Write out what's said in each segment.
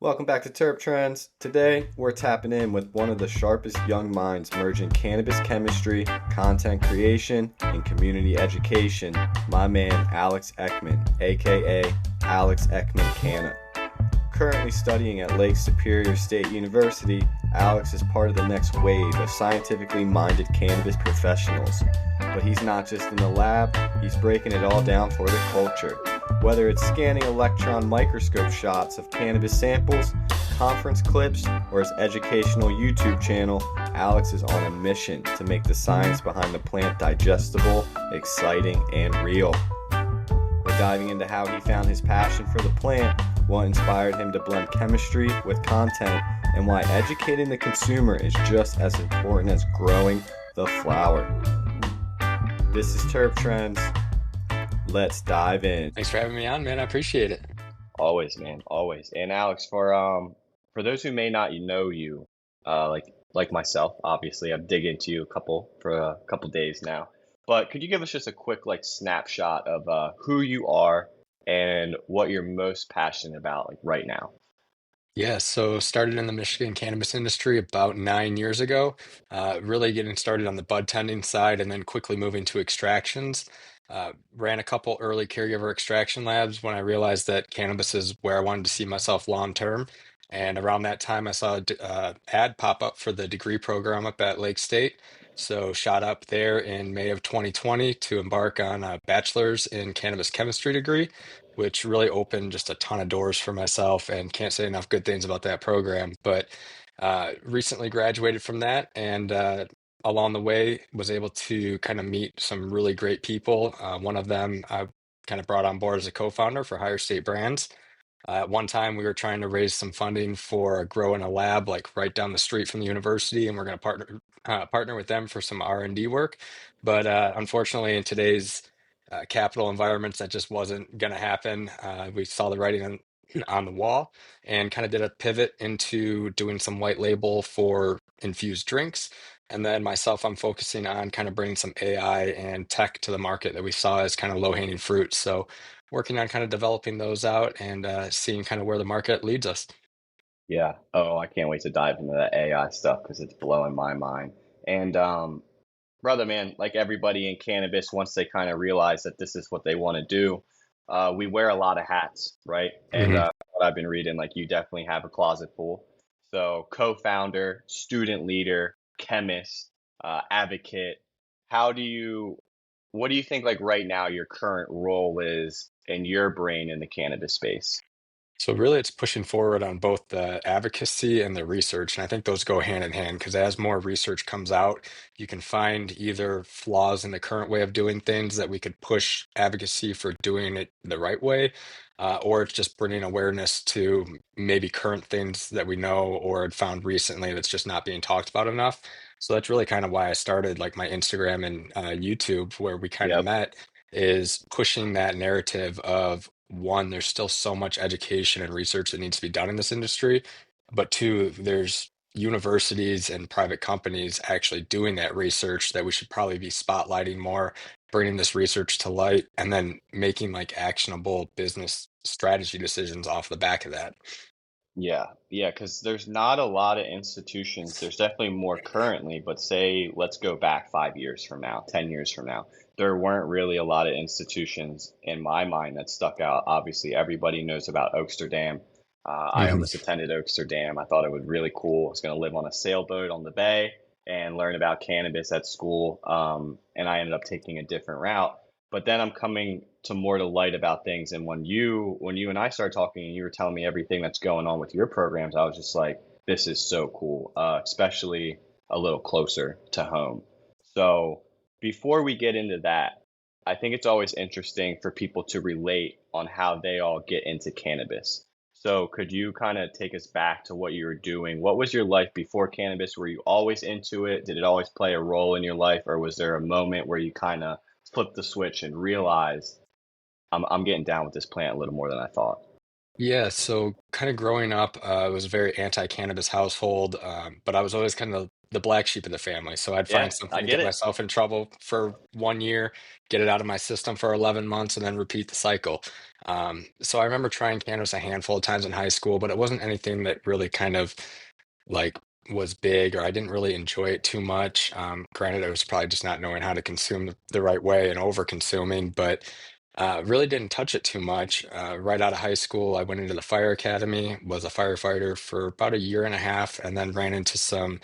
Welcome back to Terp Trends. Today, we're tapping in with one of the sharpest young minds merging cannabis chemistry, content creation, and community education, my man Alex Eckman, aka Alex Eckman Canna. Currently studying at Lake Superior State University, Alex is part of the next wave of scientifically minded cannabis professionals. But he's not just in the lab, he's breaking it all down for the culture. Whether it's scanning electron microscope shots of cannabis samples, conference clips, or his educational YouTube channel, Alex is on a mission to make the science behind the plant digestible, exciting, and real. We're diving into how he found his passion for the plant, what inspired him to blend chemistry with content, and why educating the consumer is just as important as growing the flower. This is Terp Trends. Let's dive in. Thanks for having me on, man. I appreciate it. Always, man, always. And Alex, for those who may not know you, like myself, obviously, I've dig into you for a couple days now. But could you give us just a quick snapshot of who you are and what you're most passionate about right now? Yeah, so started in the Michigan cannabis industry about 9 years ago, really getting started on the bud tending side and then quickly moving to extractions. Ran a couple early caregiver extraction labs when I realized that cannabis is where I wanted to see myself long term. And around that time, I saw an ad pop up for the degree program up at Lake State. So shot up there in May of 2020 to embark on a bachelor's in cannabis chemistry degree, which really opened just a ton of doors for myself and can't say enough good things about that program. But recently graduated from that and along the way was able to kind of meet some really great people. One of them I kind of brought on board as a co-founder for Higher State Brands. At one time, we were trying to raise some funding for a grow in a lab, like right down the street from the university, and we're going to partner with them for some R&D work. But unfortunately, in today's capital environments, that just wasn't going to happen. We saw the writing on the wall and kind of did a pivot into doing some white label for infused drinks. And then myself, I'm focusing on kind of bringing some AI and tech to the market that we saw as kind of low-hanging fruit. So working on kind of developing those out and seeing kind of where the market leads us. Yeah. Oh, I can't wait to dive into that AI stuff because it's blowing my mind. And brother, man, like everybody in cannabis, once they kind of realize that this is what they want to do, we wear a lot of hats, right? And Mhm. what I've been reading, like you definitely have a closet full. So, co-founder, student leader, chemist, advocate. How do you, what do you think, like right now, your current role is in your brain in the cannabis space? So really, it's pushing forward on both the advocacy and the research, and I think those go hand in hand because as more research comes out, you can find either flaws in the current way of doing things that we could push advocacy for doing it the right way, or it's just bringing awareness to maybe current things that we know or had found recently that's just not being talked about enough. So that's really kind of why I started like my Instagram and YouTube, where we kind of Yep. met, is pushing that narrative of one, there's still so much education and research that needs to be done in this industry, but two, there's universities and private companies actually doing that research that we should probably be spotlighting more, bringing this research to light, and then making like actionable business strategy decisions off the back of that. Yeah, yeah, because there's not a lot of institutions. There's definitely more currently, but say let's go back 5 years from now, 10 years from now, there weren't really a lot of institutions in my mind that stuck out. Obviously, everybody knows about Oaksterdam. I Mhm. almost attended Oaksterdam. I thought it was really cool. I was going to live on a sailboat on the bay and learn about cannabis at school. And I ended up taking a different route. But then I'm coming to more to light about things. And when you and I started talking and you were telling me everything that's going on with your programs, I was just like, this is so cool, especially a little closer to home. So before we get into that, I think it's always interesting for people to relate on how they all get into cannabis. So could you kind of take us back to what you were doing? What was your life before cannabis? Were you always into it? Did it always play a role in your life, or was there a moment where you kind of flipped the switch and realized I'm getting down with this plant a little more than I thought? Yeah, so kind of growing up, it was a very anti-cannabis household, but I was always kind of the black sheep of the family. So I'd Yeah, find something I to get get it. myself in trouble for 1 year, get it out of my system for 11 months, and then repeat the cycle. So I remember trying cannabis a handful of times in high school, but it wasn't anything that really kind of like was big, or I didn't really enjoy it too much. Granted, it was probably just not knowing how to consume the right way and over consuming, but really didn't touch it too much. Right out of high school, I went into the fire academy, was a firefighter for about a year and a half, and then ran into some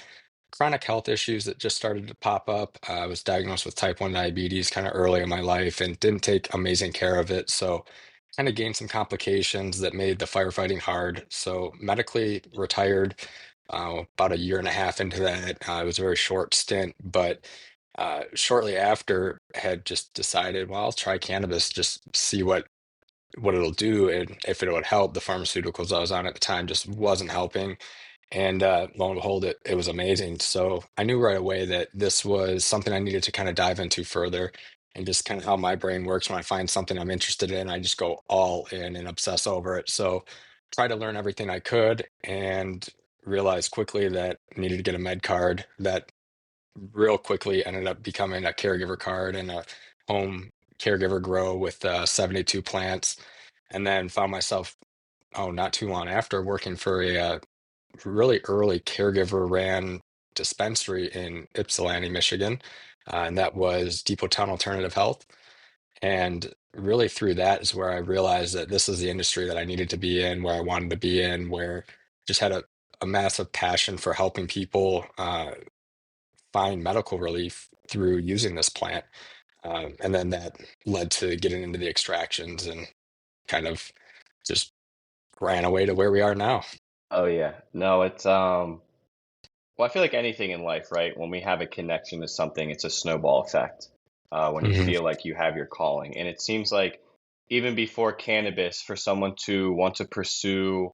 chronic health issues that just started to pop up. I was diagnosed with type 1 diabetes kind of early in my life and didn't take amazing care of it. So, kind of gained some complications that made the firefighting hard. So, medically retired about a year and a half into that. It was a very short stint, but shortly after, had just decided, well, I'll try cannabis, just see what it'll do and if it would help. The pharmaceuticals I was on at the time just wasn't helping, and lo and behold, it was amazing. So I knew right away that this was something I needed to kind of dive into further, and just kind of how my brain works. When I find something I'm interested in, I just go all in and obsess over it. So try to learn everything I could, and realized quickly that I needed to get a med card. That real quickly ended up becoming a caregiver card and a home caregiver grow with 72 plants. And then found myself, oh, not too long after, working for a really early caregiver ran dispensary in Ypsilanti, Michigan. And that was Depot Town Alternative Health. And really through that is where I realized that this is the industry that I needed to be in, where I wanted to be in, where just had a massive passion for helping people find medical relief through using this plant. And then that led to getting into the extractions and kind of just ran away to where we are now. Oh yeah. No, it's well, I feel like anything in life, right? When we have a connection to something, it's a snowball effect. When you Mhm. feel like you have your calling. And it seems like even before cannabis, for someone to want to pursue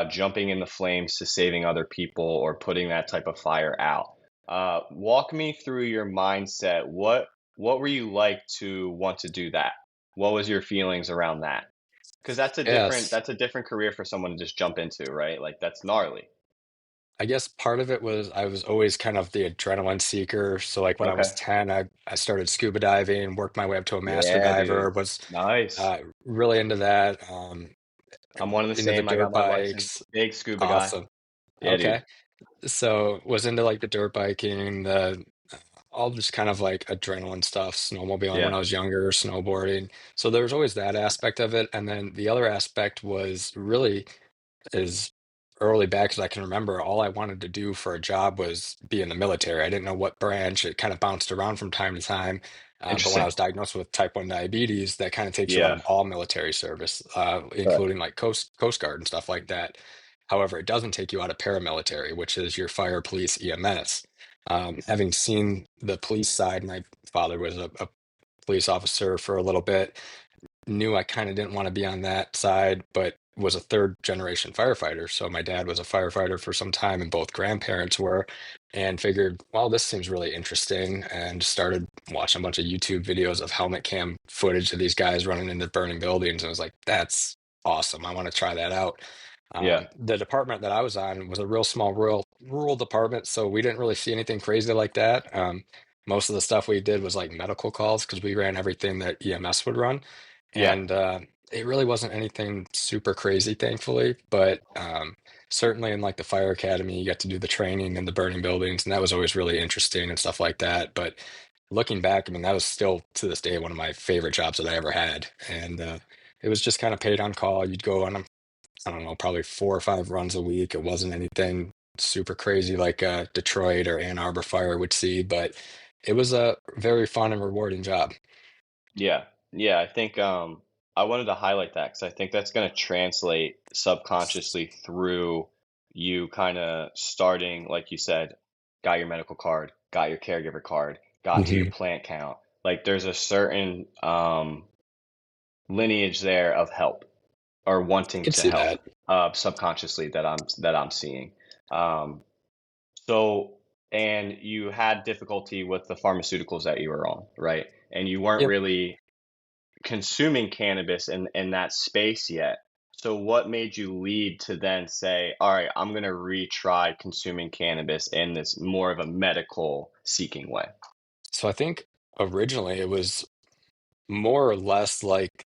jumping in the flames to saving other people or putting that type of fire out, walk me through your mindset. What were you like to want to do that? What was your feelings around that? Because Yes. that's a different career for someone to just jump into, right? Like that's gnarly. I guess part of it was I was always kind of the adrenaline seeker. So like when I was Okay. 10, I started scuba diving, worked my way up to a master Yeah, dude. diver, was Nice. really into that, I'm one of the into the same. I got dirt my license. bikes. Big scuba guy. Awesome. Yeah, dude. Okay. So was into like the dirt biking, the all just kind of like adrenaline stuff, snowmobiling when Yeah. I was younger, snowboarding. So there was always that aspect of it. And then the other aspect was really as early back as I can remember, all I wanted to do for a job was be in the military. I didn't know what branch. It kind of bounced around from time to time. But when I Interesting. was diagnosed with type 1 diabetes, that kind of takes you out Yeah. of all military service, Right. including like Coast Guard and stuff like that. However, it doesn't take you out of paramilitary, which is your fire, police, EMS. Having seen the police side, my father was a police officer for a little bit, knew I kind of didn't want to be on that side, but was a third generation firefighter. So my dad was a firefighter for some time, and both grandparents were, and figured, well, this seems really interesting, and started watching a bunch of YouTube videos of helmet cam footage of these guys running into burning buildings. And I was like, that's awesome. I want to try that out. Yeah. The department that I was on was a real small rural department, so we didn't really see anything crazy like that. Most of the stuff we did was like medical calls because we ran everything that EMS would run, Yeah. and it really wasn't anything super crazy, thankfully. But certainly in like the fire academy, you got to do the training in the burning buildings, and that was always really interesting and stuff like that. But looking back, I mean, that was still to this day one of my favorite jobs that I ever had, and it was just kind of paid on call. You'd go on, I don't know, probably 4 or 5 runs a week. It wasn't anything super crazy like Detroit or Ann Arbor Fire would see, but it was a very fun and rewarding job. Yeah. Yeah. I think I wanted to highlight that because I think that's going to translate subconsciously through you kind of starting, like you said, got your medical card, got your caregiver card, got to your Hmm. plant count. Like there's a certain lineage there of help or I wanting could to see help that. subconsciously that I'm seeing. Um, so, and you had difficulty with the pharmaceuticals that you were on, right? And you weren't Yep. really consuming cannabis in that space yet. So what made you lead to then say, all right, I'm gonna retry consuming cannabis in this more of a medical seeking way? So I think originally it was more or less like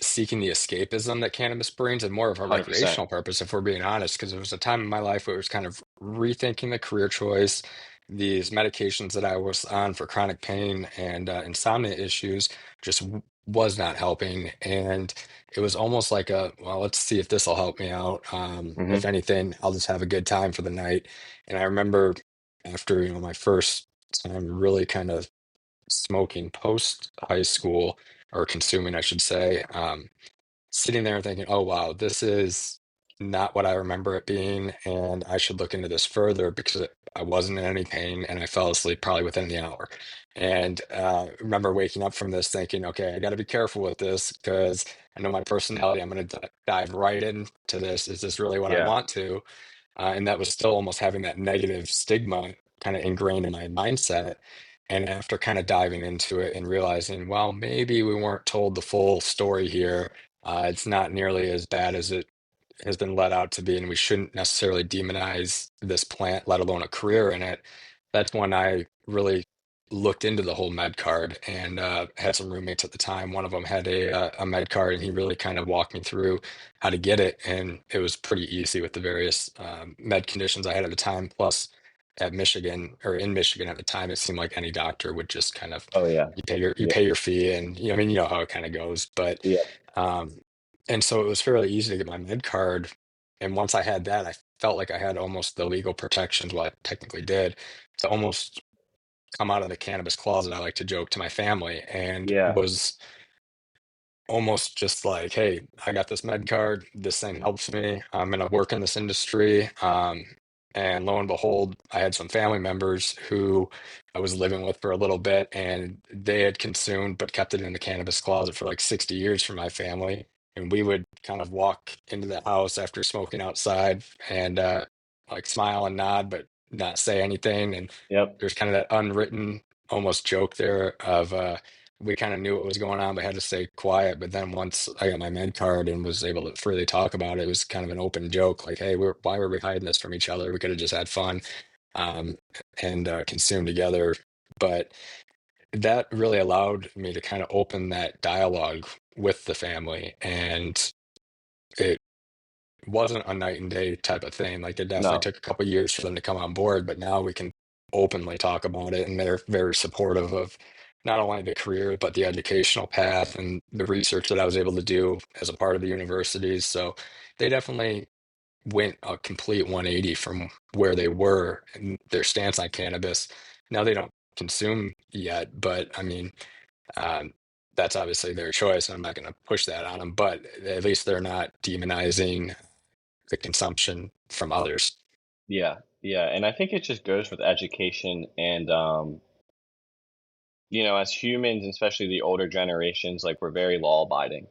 seeking the escapism that cannabis brings and more of a 100%. recreational purpose, if we're being honest, because there was a time in my life where it was kind of rethinking the career choice. These medications that I was on for chronic pain and insomnia issues just was not helping. And it was almost like a, well, let's see if this will help me out. If Hmm. anything, I'll just have a good time for the night. And I remember after, my first time really kind of smoking post high school or consuming, I should say, sitting there and thinking, oh, wow, this is not what I remember it being. And I should look into this further because I wasn't in any pain and I fell asleep probably within the hour. And remember waking up from this thinking, okay, I got to be careful with this because I know my personality. I'm going to dive right into this. Is this really what I Yeah. want to? And that was still almost having that negative stigma kind of ingrained in my mindset. And after kind of diving into it and realizing, well, maybe we weren't told the full story here. It's not nearly as bad as it has been let out to be, and we shouldn't necessarily demonize this plant, let alone a career in it. That's when I really looked into the whole med card and had some roommates at the time. One of them had a med card, and he really kind of walked me through how to get it, and it was pretty easy with the various med conditions I had at the time. Plus, at Michigan or in Michigan at the time, it seemed like any doctor would just kind of Oh yeah. you Yeah. pay your fee, and I mean, you know how it kind of goes. But Yeah. um, and so it was fairly easy to get my med card. And once I had that, I felt like I had almost the legal protections, well, I technically did, to almost come out of the cannabis closet, I like to joke to my family, and Yeah. was almost just like, hey, I got this med card. This thing helps me. I'm going to work in this industry. And lo and behold, I had some family members who I was living with for a little bit, and they had consumed but kept it in the cannabis closet for like 60 years for my family. And we would kind of walk into the house after smoking outside and like smile and nod, but not say anything. And Yep. there's kind of that unwritten almost joke there of, we kind of knew what was going on, but had to stay quiet. But then once I got my med card and was able to freely talk about it, it was kind of an open joke, like, "Hey, why were we hiding this from each other? We could have just had fun um, and consumed together." But that really allowed me to kind of open that dialogue with the family, and it wasn't a night and day type of thing. Like it definitely No. took a couple years for them to come on board, but now we can openly talk about it, and they're very supportive of not only the career but the educational path and the research that I was able to do as a part of the universities. So they definitely went a complete 180 from where they were and their stance on cannabis. Now they don't consume yet, but I mean, um, that's obviously their choice, and I'm not going to push that on them. But at least they're not demonizing the consumption from others. Yeah. Yeah. And I think it just goes with education and as humans, especially the older generations, like we're very law abiding.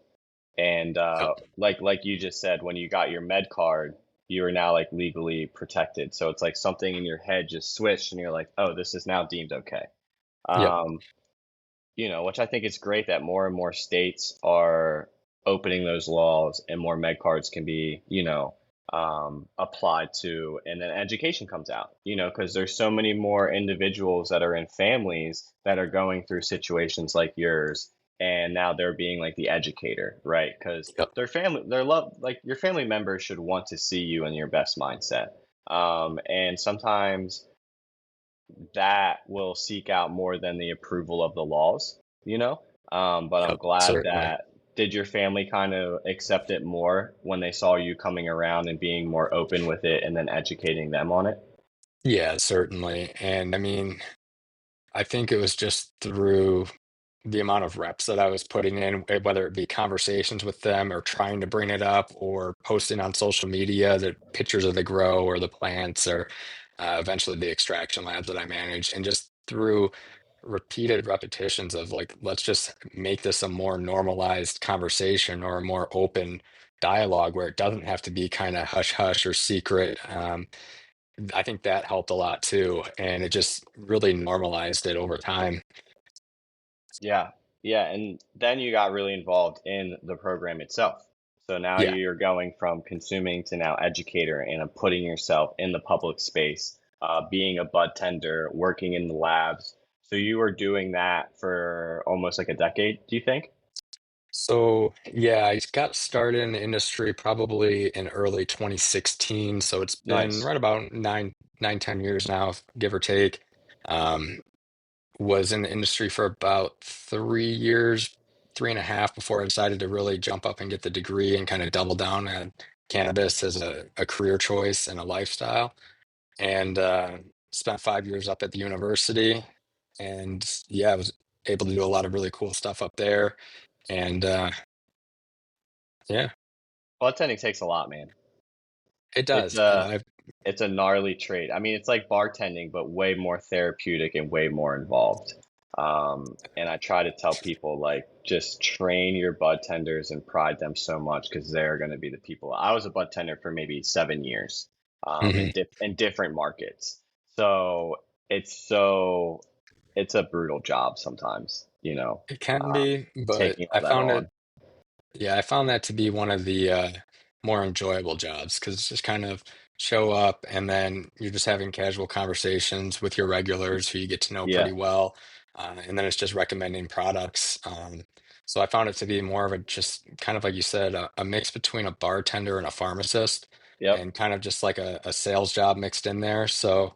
And Yep. like you just said, when you got your med card, you are now like legally protected. So it's like something in your head just switched and you're like, oh, this is now deemed okay. Yep. Um, which I think is great that more and more states are opening those laws and more med cards can be, applied to, and then education comes out, because there's so many more individuals that are in families that are going through situations like yours, and now they're being like the educator, right? Because Yep. their love, like your family members should want to see you in your best mindset. And sometimes that will seek out more than the approval of the laws, you know? But I'm Yep. glad Certainly. that did your family kind of accept it more when they saw you coming around and being more open with it and then educating them on it? Yeah, certainly. And I mean, I think it was just through the amount of reps that I was putting in, whether it be conversations with them or trying to bring it up or posting on social media, the pictures of the grow or the plants or eventually the extraction labs that I manage. And just through repeated repetitions of like, let's just make this a more normalized conversation or a more open dialogue where it doesn't have to be kind of hush hush or secret. I think that helped a lot too. And it just really normalized it over time. Yeah. Yeah. And then you got really involved in the program itself. So now Yeah. you're going from consuming to now educator and putting yourself in the public space, being a bud tender, working in the labs. So you were doing that for almost like a decade, do you think? So yeah, I got started in the industry probably in early 2016. So it's been Nice. right about 10 years now, give or take. Um, was in the industry for about 3 years, 3.5 before I decided to really jump up and get the degree and kind of double down on cannabis as a career choice and a lifestyle. And spent 5 years up at the university. And yeah, I was able to do a lot of really cool stuff up there. And yeah, Bud tending takes a lot, man. it It's does. And a I've it's a gnarly trade. I mean, it's like bartending, but way more therapeutic and way more involved. And I try to tell people like just train your bud tenders and pride them so much because they're going to be the people. I was a bud tender for maybe 7 years, Mhm. in different markets. So so it's a brutal job sometimes, It can um, be, but taking I all that found it. on. Yeah, I found that to be one of the more enjoyable jobs because it's just kind of show up and then you're just having casual conversations with your regulars who you get to know Yeah. pretty well. And then it's just recommending products. So I found it to be more of a just kind of like you said, a mix between a bartender and a pharmacist Yep. and kind of just like a sales job mixed in there. So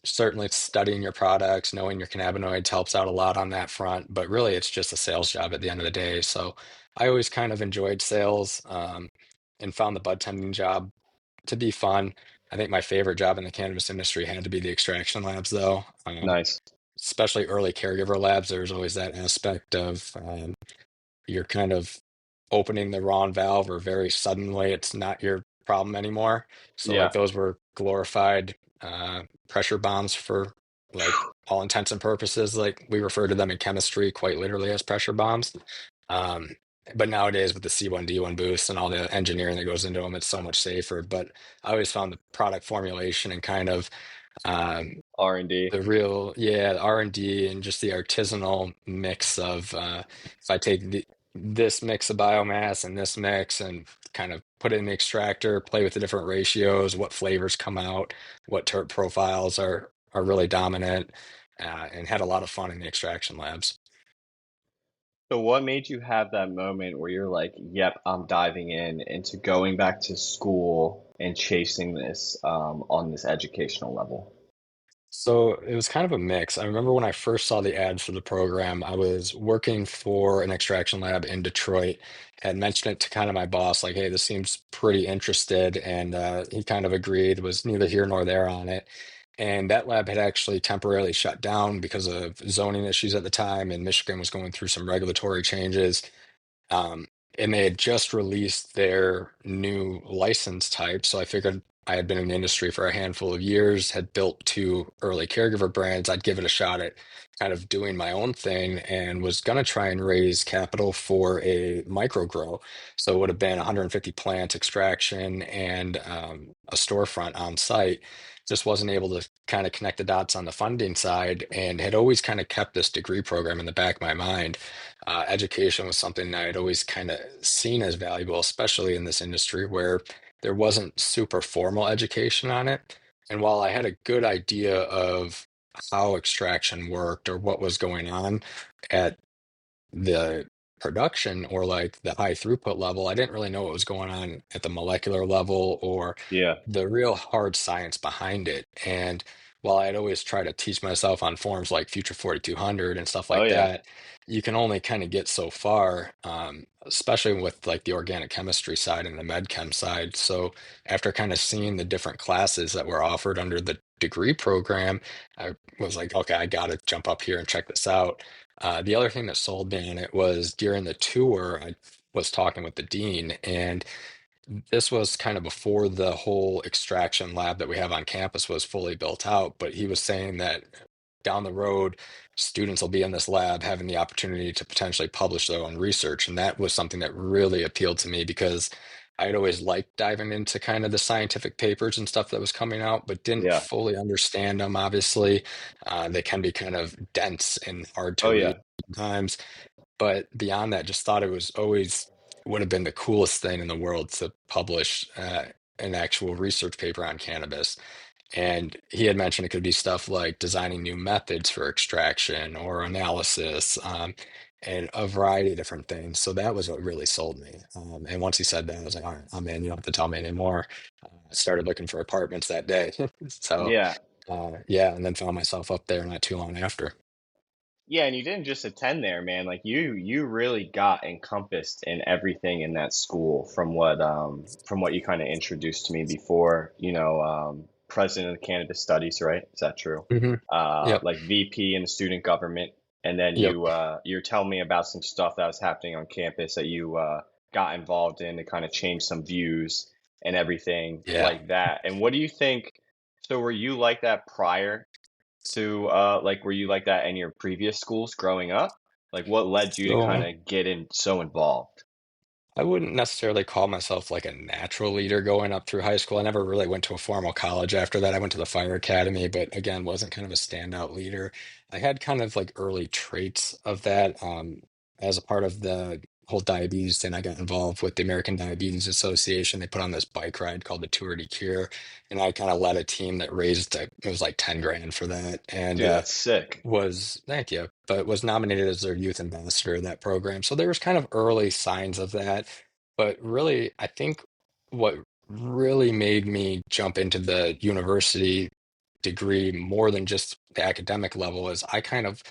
certainly studying your products, knowing your cannabinoids helps out a lot on that front, but really it's just a sales job at the end of the day. So I always kind of enjoyed sales and found the bud tending job to be fun. I think my favorite job in the cannabis industry had to be the extraction labs, though, Nice. especially early caregiver labs. There's always that aspect of you're kind of opening the wrong valve or very suddenly it's not your problem anymore. So, like, Yeah. those were glorified pressure bombs for like all intents and purposes. Like, we refer to them in chemistry quite literally as pressure bombs. Um, but nowadays with the C1D1 boost and all the engineering that goes into them, it's so much safer. But I always found the product formulation and kind of um, R&D. the real, yeah, the R&D and just the artisanal mix of if I take this mix of biomass and this mix and kind of put it in the extractor, play with the different ratios, what flavors come out, what terp profiles are really dominant, and had a lot of fun in the extraction labs. So what made you have that moment where you're like, yep, I'm diving in into going back to school and chasing this on this educational level? So it was kind of a mix. I remember when I first saw the ads for the program, I was working for an extraction lab in Detroit, had mentioned it to kind of my boss, like, hey, this seems pretty interested. And he kind of agreed, was neither here nor there on it. And that lab had actually temporarily shut down because of zoning issues at the time, and Michigan was going through some regulatory changes. Um, and they had just released their new license type. So I figured I had been in the industry for a handful of years, had built two early caregiver brands. I'd give it a shot at kind of doing my own thing and was going to try and raise capital for a micro grow. So it would have been 150 plant extraction and a storefront on site. Just wasn't able to kind of connect the dots on the funding side and had always kind of kept this degree program in the back of my mind. Education was something that I'd always kind of seen as valuable, especially in this industry where there wasn't super formal education on it. And while I had a good idea of how extraction worked or what was going on at the production or like the high throughput level, I didn't really know what was going on at the molecular level or Yeah. the real hard science behind it. And while I'd always try to teach myself on forums like Future 4200 and stuff Oh like yeah. that, you can only kind of get so far, especially with like the organic chemistry side and the med chem side. So after kind of seeing the different classes that were offered under the degree program, I was like, okay, I got to jump up here and check this out. The other thing that sold me on it was during the tour, I was talking with the dean, and this was kind of before the whole extraction lab that we have on campus was fully built out. But he was saying that down the road, students will be in this lab having the opportunity to potentially publish their own research. And that was something that really appealed to me because I'd always liked diving into kind of the scientific papers and stuff that was coming out, but didn't Yeah. fully understand them, obviously. They can be kind of dense and hard Oh to read yeah. sometimes. But beyond that, just thought it was always would have been the coolest thing in the world to publish an actual research paper on cannabis. And he had mentioned it could be stuff like designing new methods for extraction or analysis, and a variety of different things. So that was what really sold me. And once he said that, I was like, all right, I'm in. You don't have to tell me anymore. I started looking for apartments that day. So, Yeah. yeah, and then found myself up there not too long after. Yeah, and you didn't just attend there, man. Like you really got encompassed in everything in that school from what you kind of introduced to me before, president of cannabis studies, right? Is that true? Hmm. Yep. Like VP in the student government, and then Yep. you're telling me about some stuff that was happening on campus that you got involved in to kind of change some views and everything Yeah. like that. And what do you think? So were you like that prior to like were you like that in your previous schools growing up? Like what led you to kind So of get in so involved? I wouldn't necessarily call myself like a natural leader going up through high school. I never really went to a formal college after that. I went to the fire academy, but again, wasn't kind of a standout leader. I had kind of like early traits of that, as a part of the whole diabetes thing. I got involved with the American Diabetes Association. They put on this bike ride called the Tour de Cure, and I kind of led a team that raised, it was like 10 grand for that. And Dude, that's sick. thank you, but was nominated as their youth ambassador of that program. So there was kind of early signs of that. But really, I think what really made me jump into the university degree more than just the academic level is I kind of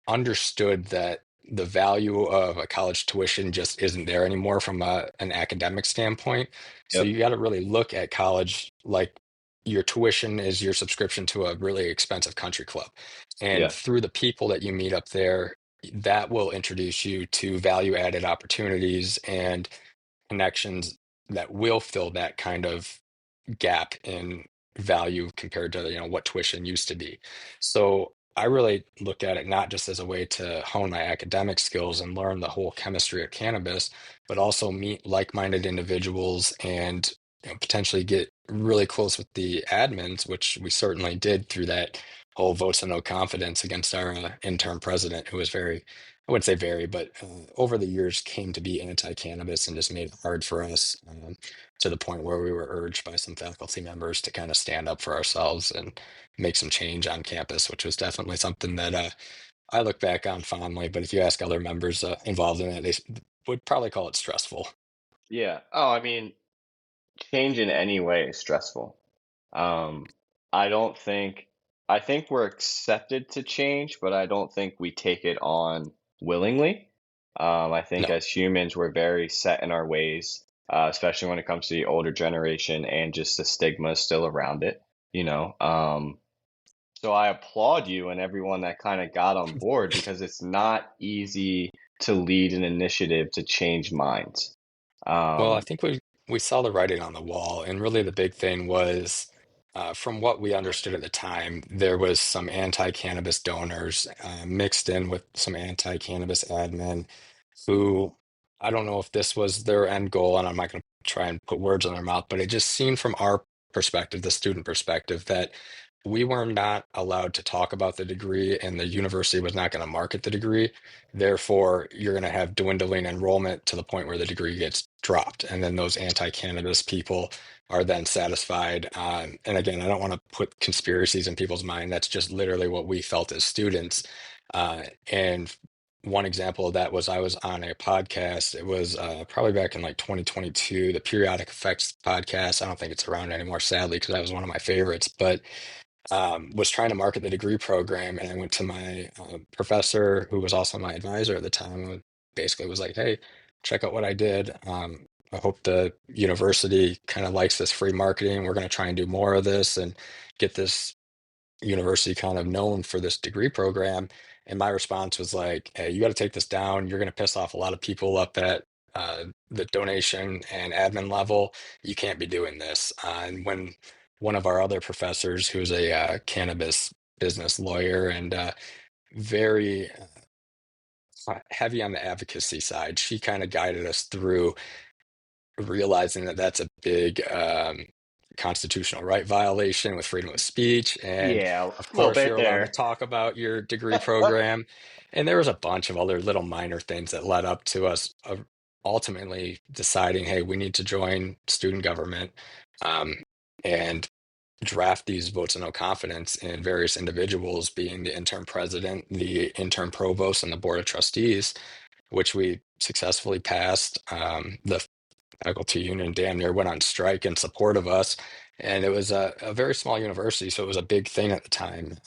understood that the value of a college tuition just isn't there anymore from an academic standpoint. So Yep. you got to really look at college like your tuition is your subscription to a really expensive country club. And Yeah. through the people that you meet up there, that will introduce you to value added opportunities and connections that will fill that kind of gap in value compared to what tuition used to be. So I really looked at it not just as a way to hone my academic skills and learn the whole chemistry of cannabis, but also meet like-minded individuals and potentially get really close with the admins, which we certainly did through that whole votes of no confidence against our interim president, who was very, I wouldn't say very, but over the years came to be anti-cannabis and just made it hard for us. To the point where we were urged by some faculty members to kind of stand up for ourselves and make some change on campus, which was definitely something that I look back on fondly. But if you ask other members involved in it, would probably call it stressful. Yeah. Oh, I mean, change in any way is stressful. Um, I don't think, I think we're accepted to change, but I don't think we take it on willingly. I think No. as humans, we're very set in our ways, especially when it comes to the older generation and just the stigma is still around it, you know. So I applaud you and everyone that kind of got on board because it's not easy to lead an initiative to change minds. Well, I Um, think we saw the writing on the wall, and really the big thing was, from what we understood at the time, there was some anti-cannabis donors mixed in with some anti-cannabis admin who, I don't know if this was their end goal, and I'm not going to try and put words in their mouth, but it just seemed from our perspective, the student perspective, that we were not allowed to talk about the degree, and the university was not going to market the degree. Therefore, you're going to have dwindling enrollment to the point where the degree gets dropped. And then those anti-cannabis people are then satisfied. And again, I don't want to put conspiracies in people's mind. That's just literally what we felt as students. And one example of that was I was on a podcast. It was probably back in like 2022, the Periodic Effects podcast. I don't think it's around anymore, sadly, because that was one of my favorites. But was trying to market the degree program, and I went to my professor, who was also my advisor at the time, and basically was like, "Hey, check out what I did. I hope the university kind of likes this free marketing. We're going to try and do more of this and get this university kind of known for this degree program." And my response was like, "Hey, you got to take this down. You're going to piss off a lot of people up at the donation and admin level. You can't be doing this." And when one of our other professors, who's a cannabis business lawyer and very heavy on the advocacy side, she kind of guided us through realizing that that's a big constitutional right violation with freedom of speech. And yeah, of a little course, bit you're allowed to there. talk about your degree program. And there was a bunch of other little minor things that led up to us ultimately deciding, hey, we need to join student government, um, and draft these votes of no confidence in various individuals, being the interim president, the interim provost, and the board of trustees, which we successfully passed. The faculty union damn near went on strike in support of us. And it was a very small university, so it was a big thing at the time.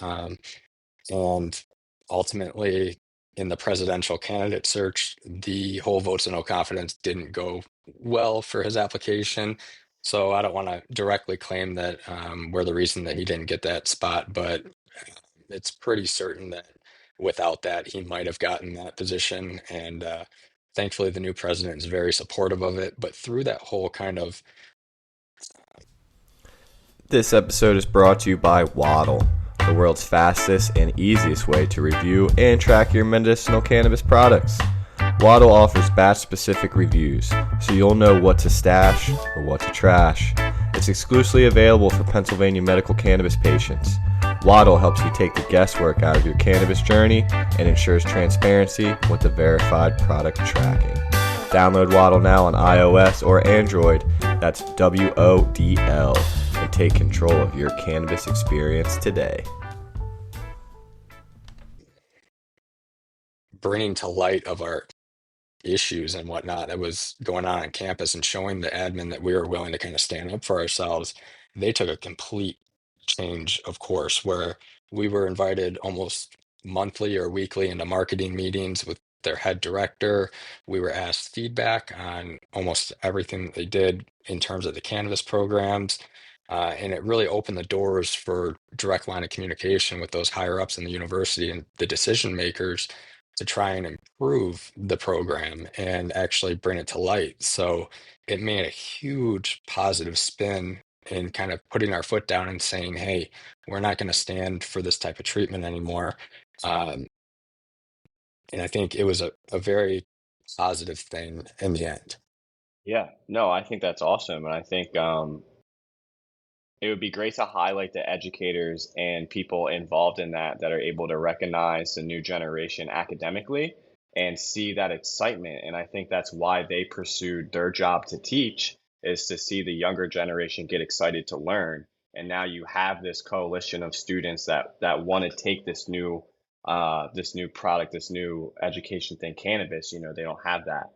And ultimately, in the presidential candidate search, the whole votes of no confidence didn't go well for his application. So I don't want to directly claim that we're the reason that he didn't get that spot, but it's pretty certain that without that, he might have gotten that position. And thankfully, the new president is very supportive of it. But through that whole kind of This episode is brought to you by Waddle, the world's fastest and easiest way to review and track your medicinal cannabis products. Waddle offers batch-specific reviews, so you'll know what to stash or what to trash. It's exclusively available for Pennsylvania medical cannabis patients. Waddle helps you take the guesswork out of your cannabis journey and ensures transparency with the verified product tracking. Download Waddle now on iOS or Android. That's WODL. And take control of your cannabis experience today. bringing to light of our issues and whatnot that was going on campus and showing the admin that we were willing to kind of stand up for ourselves, they took a complete change of course where we were invited almost monthly or weekly into marketing meetings with their head director. We were asked feedback on almost everything that they did in terms of the cannabis programs. And it really opened the doors for direct line of communication with those higher ups in the university and the decision makers to try and improve the program and actually bring it to light. So it made a huge positive spin in kind of putting our foot down and saying, hey, we're not going to stand for this type of treatment anymore. Um, and I think it was a very positive thing in the end. Yeah, no, I think that's awesome, and I think it would be great to highlight the educators and people involved in that are able to recognize the new generation academically and see that excitement. And I think that's why they pursued their job to teach, is to see the younger generation get excited to learn. And now you have this coalition of students that want to take this new product, this new education thing, cannabis. They don't have that,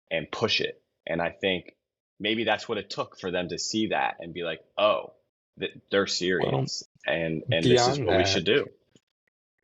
and push it. And I think maybe that's what it took for them to see that and be like, oh, they're Well, serious, and this is beyond what we that, should do.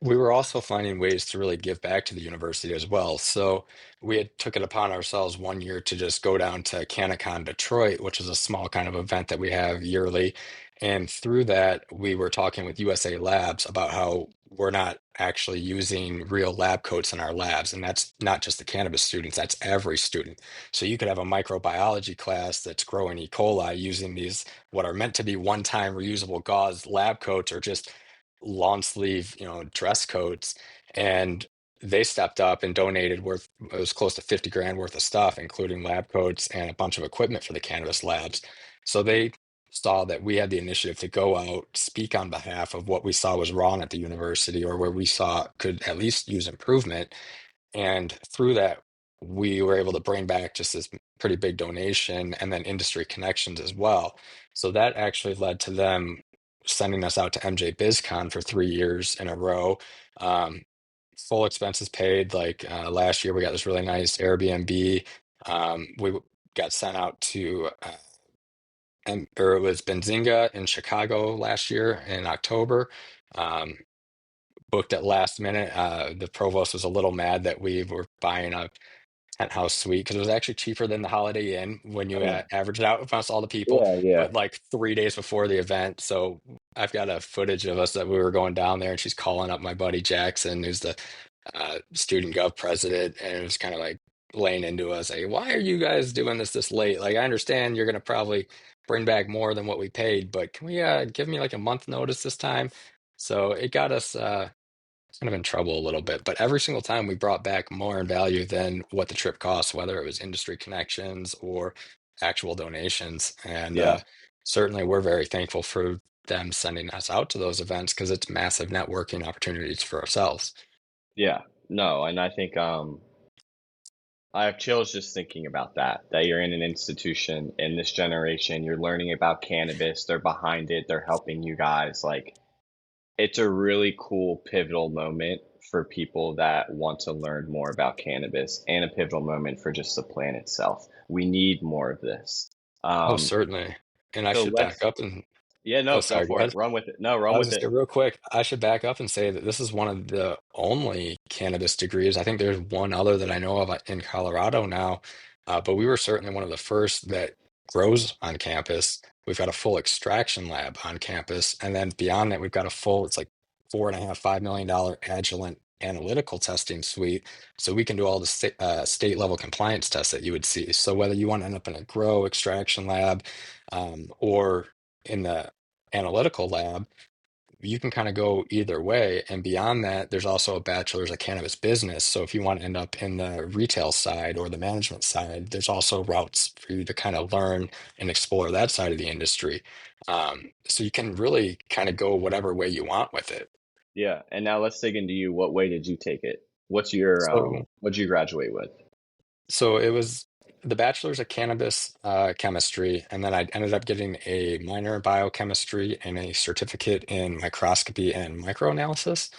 we were also finding ways to really give back to the university as well. So we had took it upon ourselves one year to just go down to CannaCon Detroit, which is a small kind of event that we have yearly. And through that, we were talking with USA Labs about how we're not actually using real lab coats in our labs. And that's not just the cannabis students, that's every student. So you could have a microbiology class that's growing E. coli using these, what are meant to be one-time reusable gauze lab coats, or just lawn sleeve, dress coats. And they stepped up and donated worth, it was close to 50 grand worth of stuff, including lab coats and a bunch of equipment for the cannabis labs. So they saw that we had the initiative to go out, speak on behalf of what we saw was wrong at the university, or where we saw could at least use improvement. And through that, we were able to bring back just this pretty big donation and then industry connections as well. So that actually led to them sending us out to MJ BizCon for 3 years in a row. Um, Full expenses paid. Like last year, we got this really nice Airbnb. We got sent out to, or it was Benzinga in Chicago last year in October. Um, Booked at last minute. The provost was a little mad that we were buying a penthouse suite because it was actually cheaper than the Holiday Inn when you Uh, average it out across all the people, yeah, yeah. but like 3 days before the event. So I've got a footage of us that we were going down there, and she's calling up my buddy Jackson, who's the student gov president, and it was kind of like laying into us, like, why are you guys doing this late? Like, I understand you're going to probably bring back more than what we paid, but can we give me like a month notice this time? So it got us kind of in trouble a little bit, but every single time we brought back more in value than what the trip cost, whether it was industry connections or actual donations. And Yeah, certainly we're very thankful for them sending us out to those events because it's massive networking opportunities for ourselves. yeah. No, and I think I have chills just thinking about that. That you're in an institution in this generation, you're learning about cannabis, they're behind it, they're helping you guys. Like, it's a really cool pivotal moment for people that want to learn more about cannabis and a pivotal moment for just the plant itself. We need more of this. Oh, Um, certainly. And I so should back let's, up and, yeah, oh, no, go sorry, go for it. ahead. Run with it. No, run I was with just it. real quick. I should back up and say that this is one of the only cannabis degrees. I think there's one other that I know of in Colorado now, but we were certainly one of the first that grows on campus. We've got a full extraction lab on campus, and then beyond that, we've got a full. It's like $4.5, $5 million Agilent analytical testing suite, so we can do all the state level compliance tests that you would see. So whether you want to end up in a grow extraction lab, or in the analytical lab, you can kind of go either way. And beyond that, there's also a bachelor's of cannabis business. So if you want to end up in the retail side or the management side, there's also routes for you to kind of learn and explore that side of the industry. So you can really kind of go whatever way you want with it. Yeah. And now let's dig into you. What way did you take it? What's your, So what'd you graduate with? So it was the bachelor's of cannabis chemistry, and then I ended up getting a minor in biochemistry and a certificate in microscopy and microanalysis.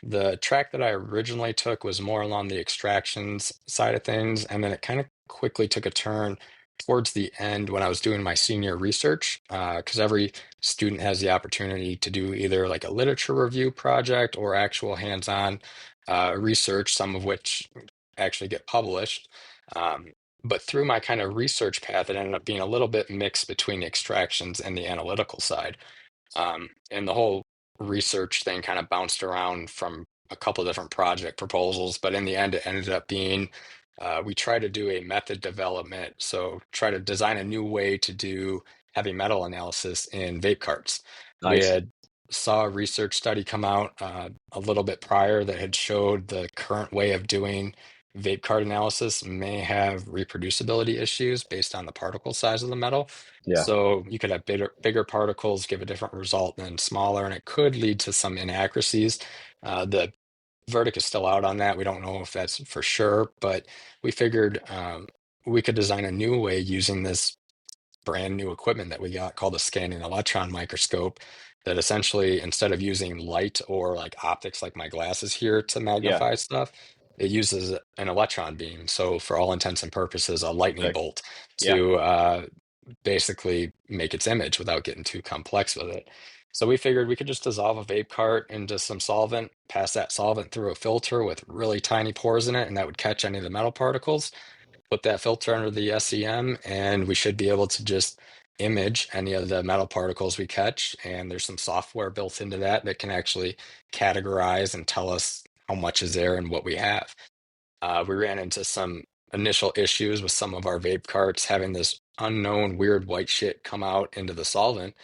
The track that I originally took was more along the extractions side of things, and then it kind of quickly took a turn towards the end when I was doing my senior research, because every student has the opportunity to do either like a literature review project or actual hands-on research, some of which actually get published. Um, but through my kind of research path, it ended up being a little bit mixed between the extractions and the analytical side. And the whole research thing kind of bounced around from a couple of different project proposals, but in the end, it ended up being we try to do a method development. So try to design a new way to do heavy metal analysis in vape carts. We Nice. had saw a research study come out a little bit prior that had showed the current way of doing vape cart analysis may have reproducibility issues based on the particle size of the metal. Yeah. So you could have bigger particles give a different result than smaller, and it could lead to some inaccuracies. The verdict is still out on that. We don't know if that's for sure, but we figured we could design a new way using this brand new equipment that we got called a scanning electron microscope that essentially, instead of using light or like optics like my glasses here to Yeah. magnify stuff, it uses an electron beam. So for all intents and purposes, a lightning Sick. bolt Yeah. to basically make its image without getting too complex with it. So we figured we could just dissolve a vape cart into some solvent, pass that solvent through a filter with really tiny pores in it, and that would catch any of the metal particles. Put that filter under the SEM, and we should be able to just image any of the metal particles we catch. And there's some software built into that that can actually categorize and tell us how much is there and what we have. We ran into some initial issues with some of our vape carts having this unknown weird white shit come out into the solvent.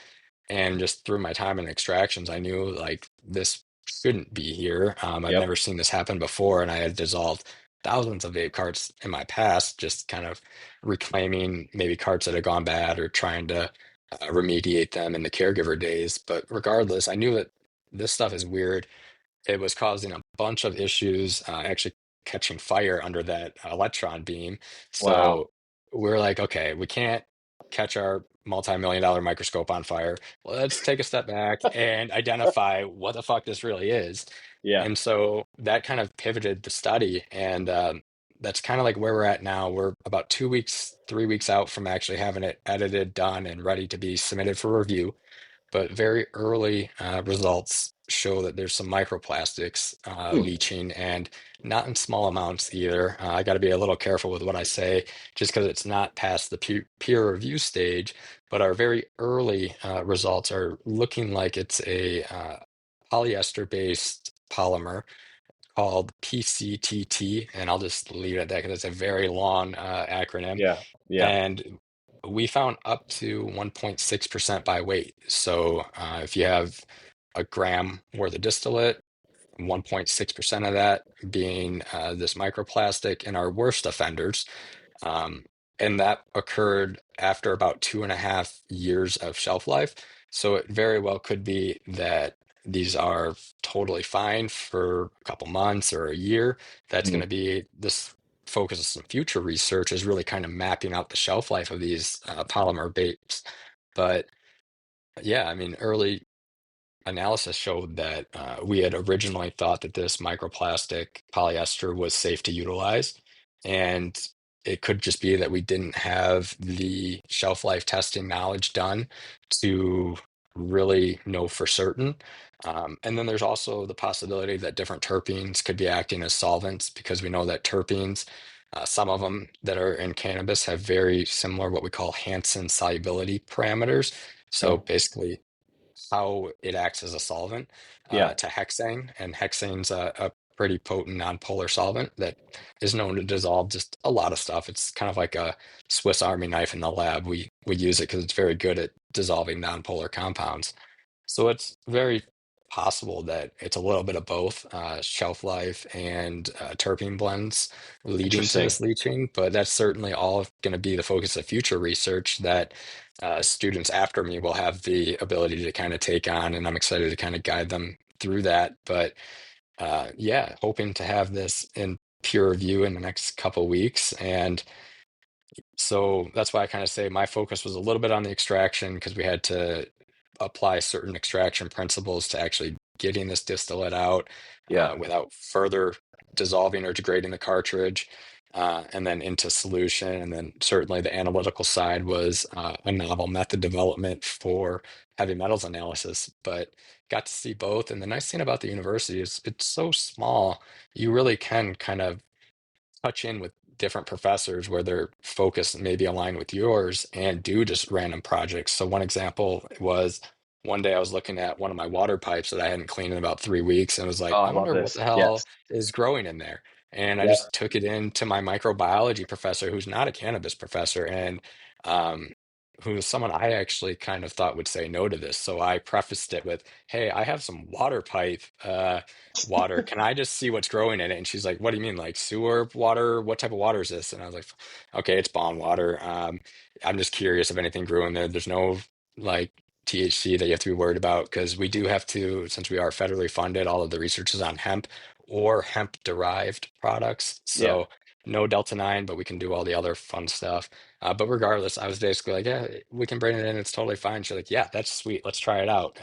And just through my time in extractions, I knew like this shouldn't be here. I'd Yep. never seen this happen before, and I had dissolved thousands of vape carts in my past, just kind of reclaiming maybe carts that had gone bad or trying to remediate them in the caregiver days. But regardless, I knew that this stuff is weird. It was causing a bunch of issues, actually catching fire under that electron beam. Wow. So we're like, okay, we can't catch our multi-million-dollar microscope on fire. Let's take a step back and identify what the fuck this really is. Yeah. And so that kind of pivoted the study, and that's kind of like where we're at now. We're about 2 weeks, 3 weeks out from actually having it edited, done, and ready to be submitted for review, but very early results show that there's some microplastics Hmm. leaching, and not in small amounts either. I got to be a little careful with what I say just because it's not past the peer review stage, but our very early results are looking like it's a polyester-based polymer called PCTT, and I'll just leave it at that because it's a very long acronym. Yeah. Yeah. And we found up to 1.6% by weight. So if you have a gram worth of distillate, 1.6% of that being this microplastic in our worst offenders. Um, and that occurred after about 2.5 years of shelf life. So it very well could be that these are totally fine for a couple months or a year. That's going Hmm. to be this focus of some future research is really kind of mapping out the shelf life of these polymer vapes. But yeah, I mean, early analysis showed that we had originally thought that this microplastic polyester was safe to utilize. And it could just be that we didn't have the shelf life testing knowledge done to really know for certain. And then there's also the possibility that different terpenes could be acting as solvents because we know that terpenes, some of them that are in cannabis have very similar what we call Hansen solubility parameters. So Oh, basically, how it acts as a solvent yeah, to hexane, and hexane's a pretty potent nonpolar solvent that is known to dissolve just a lot of stuff. It's kind of like a Swiss Army knife in the lab. We use it because it's very good at dissolving nonpolar compounds. So it's very possible that it's a little bit of both shelf life and terpene blends leading to interesting. this leaching, but that's certainly all going to be the focus of future research that students after me will have the ability to kind of take on, and I'm excited to kind of guide them through that. But yeah, hoping to have this in peer review in the next couple weeks. And so that's why I kind of say my focus was a little bit on the extraction because we had to apply certain extraction principles to actually getting this distillate out Yeah, without further dissolving or degrading the cartridge, and then into solution. And then certainly the analytical side was a novel method development for heavy metals analysis, but got to see both. And the nice thing about the university is it's so small, you really can kind of touch in with different professors where their focus may be aligned with yours and do just random projects. So one example was one day I was looking at one of my water pipes that I hadn't cleaned in about 3 weeks and was oh, like, I I love wonder what this. the Yes. hell is growing in there. And I Yeah. just took it in to my microbiology professor, who's not a cannabis professor, and um, who's someone I actually kind of thought would say no to this. So I prefaced it with, "Hey, I have some water pipe water. Can I just see what's growing in it?" And she's like, "What do you mean, like sewer water? What type of water is this?" And I was like, "Okay, it's bond water. I'm just curious if anything grew in there. There's no like THC that you have to be worried about because we do have to, since we are federally funded, all of the research is on hemp or hemp derived products. Yeah. So no Delta 9, but we can do all the other fun stuff. But regardless, I was basically like, yeah, we can bring it in. It's totally fine." She's like, "Yeah, that's sweet. Let's try it out."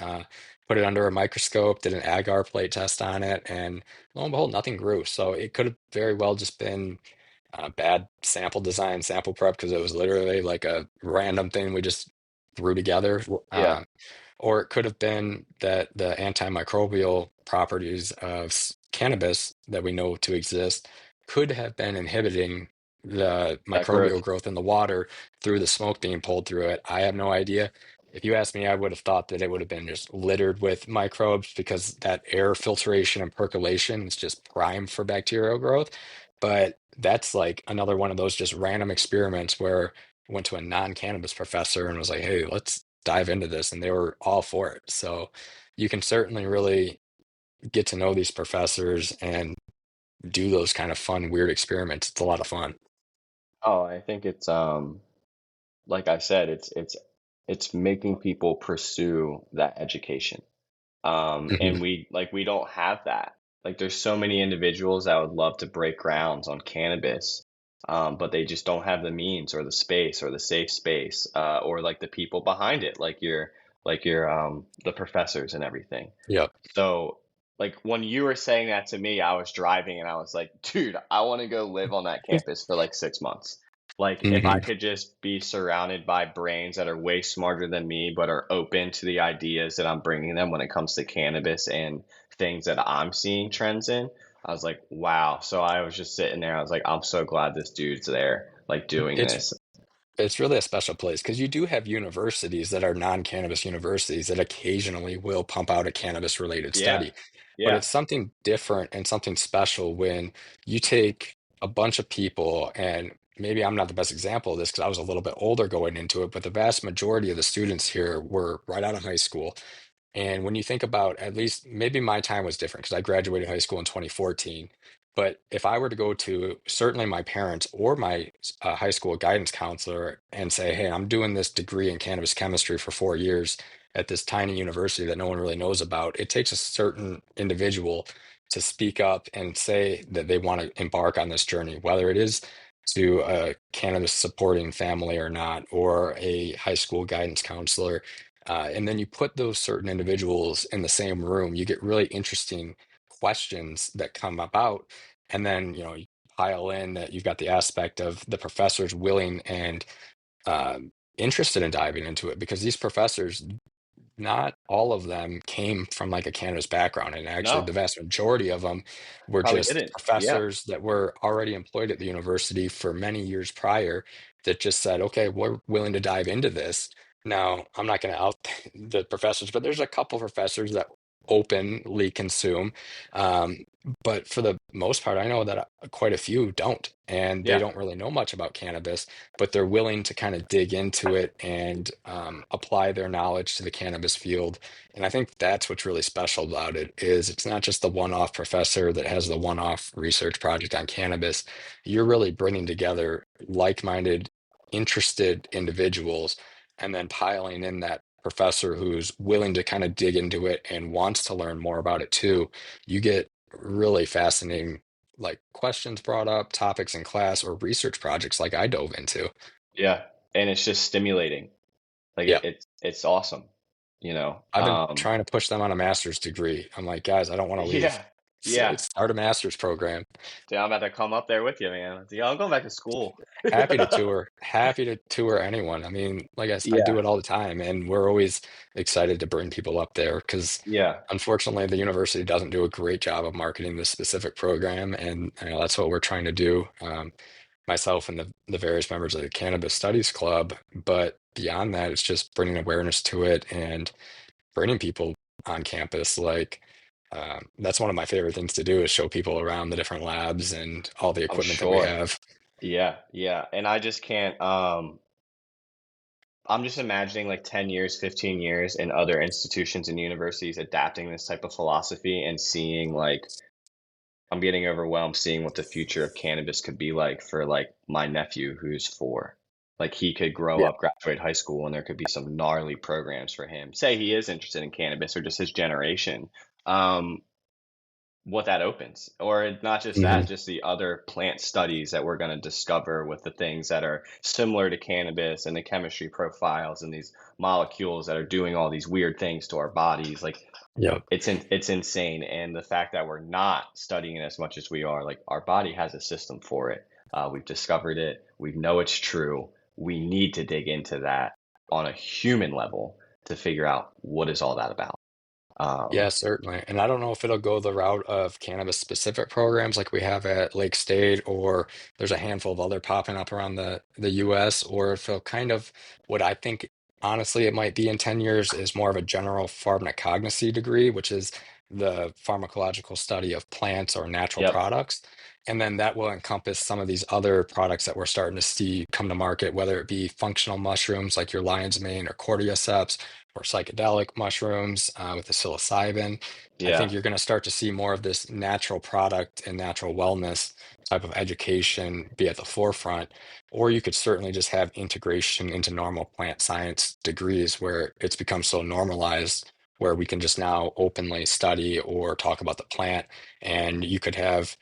Put it under a microscope, did an agar plate test on it, and lo and behold, nothing grew. So it could have very well just been bad sample design, sample prep, because it was literally like a random thing we just threw together. Yeah. Uh, or it could have been that the antimicrobial properties of cannabis that we know to exist could have been inhibiting the That microbial growth. growth in the water through the smoke being pulled through it. I have no idea. If you asked me, I would have thought that it would have been just littered with microbes because that air filtration and percolation is just prime for bacterial growth. But that's like another one of those just random experiments where I went to a non-cannabis professor and was like, "Hey, let's dive into this," and they were all for it. So you can certainly really get to know these professors and do those kind of fun, weird experiments. It's a lot of fun. Oh, I think it's like I said, it's making people pursue that education. And Mhm. we don't have that. Like there's so many individuals that would love to break grounds on cannabis, but they just don't have the means or the space or the safe space, or like the people behind it, like your the professors and everything. Yep. So, like when you were saying that to me, I was driving and I was like, dude, I want to go live on that campus for like 6 months. Like, if I Hmm. could just be surrounded by brains that are way smarter than me, but are open to the ideas that I'm bringing them when it comes to cannabis and things that I'm seeing trends in, I was like, wow. So I was just sitting there. I was like, I'm so glad this dude's there, like doing It's this. It's really a special place because you do have universities that are non-cannabis universities that occasionally will pump out a cannabis-related Yeah. study. But Yeah. it's something different and something special when you take a bunch of people, and maybe I'm not the best example of this because I was a little bit older going into it, but the vast majority of the students here were right out of high school. And when you think about, at least maybe my time was different because I graduated high school in 2014. But if I were to go to certainly my parents or my high school guidance counselor and say, "Hey, I'm doing this degree in cannabis chemistry for 4 years at this tiny university that no one really knows about," it takes a certain individual to speak up and say that they want to embark on this journey, whether it is to a cannabis supporting family or not, or a high school guidance counselor. And then you put those certain individuals in the same room, you get really interesting questions that come about. And then, you pile in that you've got the aspect of the professors willing and interested in diving into it, because these professors, not all of them came from like a cannabis background, and actually No, the vast majority of them were probably just didn't. Yeah, professors that were already employed at the university for many years prior, that just said, okay, we're willing to dive into this. Now, I'm not going to out the professors, but there's a couple professors that openly consume. Um, but for the most part, I know that quite a few don't, and they yeah, don't really know much about cannabis, but they're willing to kind of dig into it and apply their knowledge to the cannabis field. And I think that's what's really special about it, is it's not just the one-off professor that has the one-off research project on cannabis. You're really bringing together like-minded, interested individuals, and then piling in that professor who's willing to kind of dig into it and wants to learn more about it too. You get really fascinating like questions brought up, topics in class, or research projects like I dove into. yeah. And it's just stimulating. Like Yeah. it's awesome, you know. I've been trying to push them on a master's degree. I'm like, guys, I don't want to leave. Yeah, yeah. Start a master's program. Dude, I'm about to come up there with you, man. Dude, I'm going back to school. Happy to tour. Happy to tour anyone. I mean, like I do Yeah, it all the time, and we're always excited to bring people up there because yeah, unfortunately the university doesn't do a great job of marketing this specific program, and that's what we're trying to do. Myself and the various members of the Cannabis Studies Club. But beyond that, it's just bringing awareness to it and bringing people on campus. Like, that's one of my favorite things to do, is show people around the different labs and all the I'm equipment that we sure. have. Yeah, yeah. And I just can't I'm just imagining like 10 years, 15 years in other institutions and universities adapting this type of philosophy and seeing like I'm getting overwhelmed seeing what the future of cannabis could be like for like my nephew who's 4. Like he could grow Yeah. up, graduate high school, and there could be some gnarly programs for him. Say he is interested in cannabis or just his generation. Um, what that opens, or not just Hmm. that, just the other plant studies that we're going to discover with the things that are similar to cannabis and the chemistry profiles and these molecules that are doing all these weird things to our bodies. Like Yeah. it's insane, and the fact that we're not studying it as much as we are, like our body has a system for it. We've discovered it. We know it's true. We need to dig into that on a human level to figure out what is all that about. Yeah, Um, certainly. And I don't know if it'll go the route of cannabis specific programs like we have at Lake State, or there's a handful of other popping up around the US, or if it'll kind of, what I think honestly it might be in 10 years, is more of a general pharmacognosy degree, which is the pharmacological study of plants or natural yep, products. And then that will encompass some of these other products that we're starting to see come to market, whether it be functional mushrooms like your lion's mane or cordyceps, or psychedelic mushrooms with the psilocybin. I yeah, think you're going to start to see more of this natural product and natural wellness type of education be at the forefront. Or you could certainly just have integration into normal plant science degrees where it's become so normalized, where we can just now openly study or talk about the plant. And you could have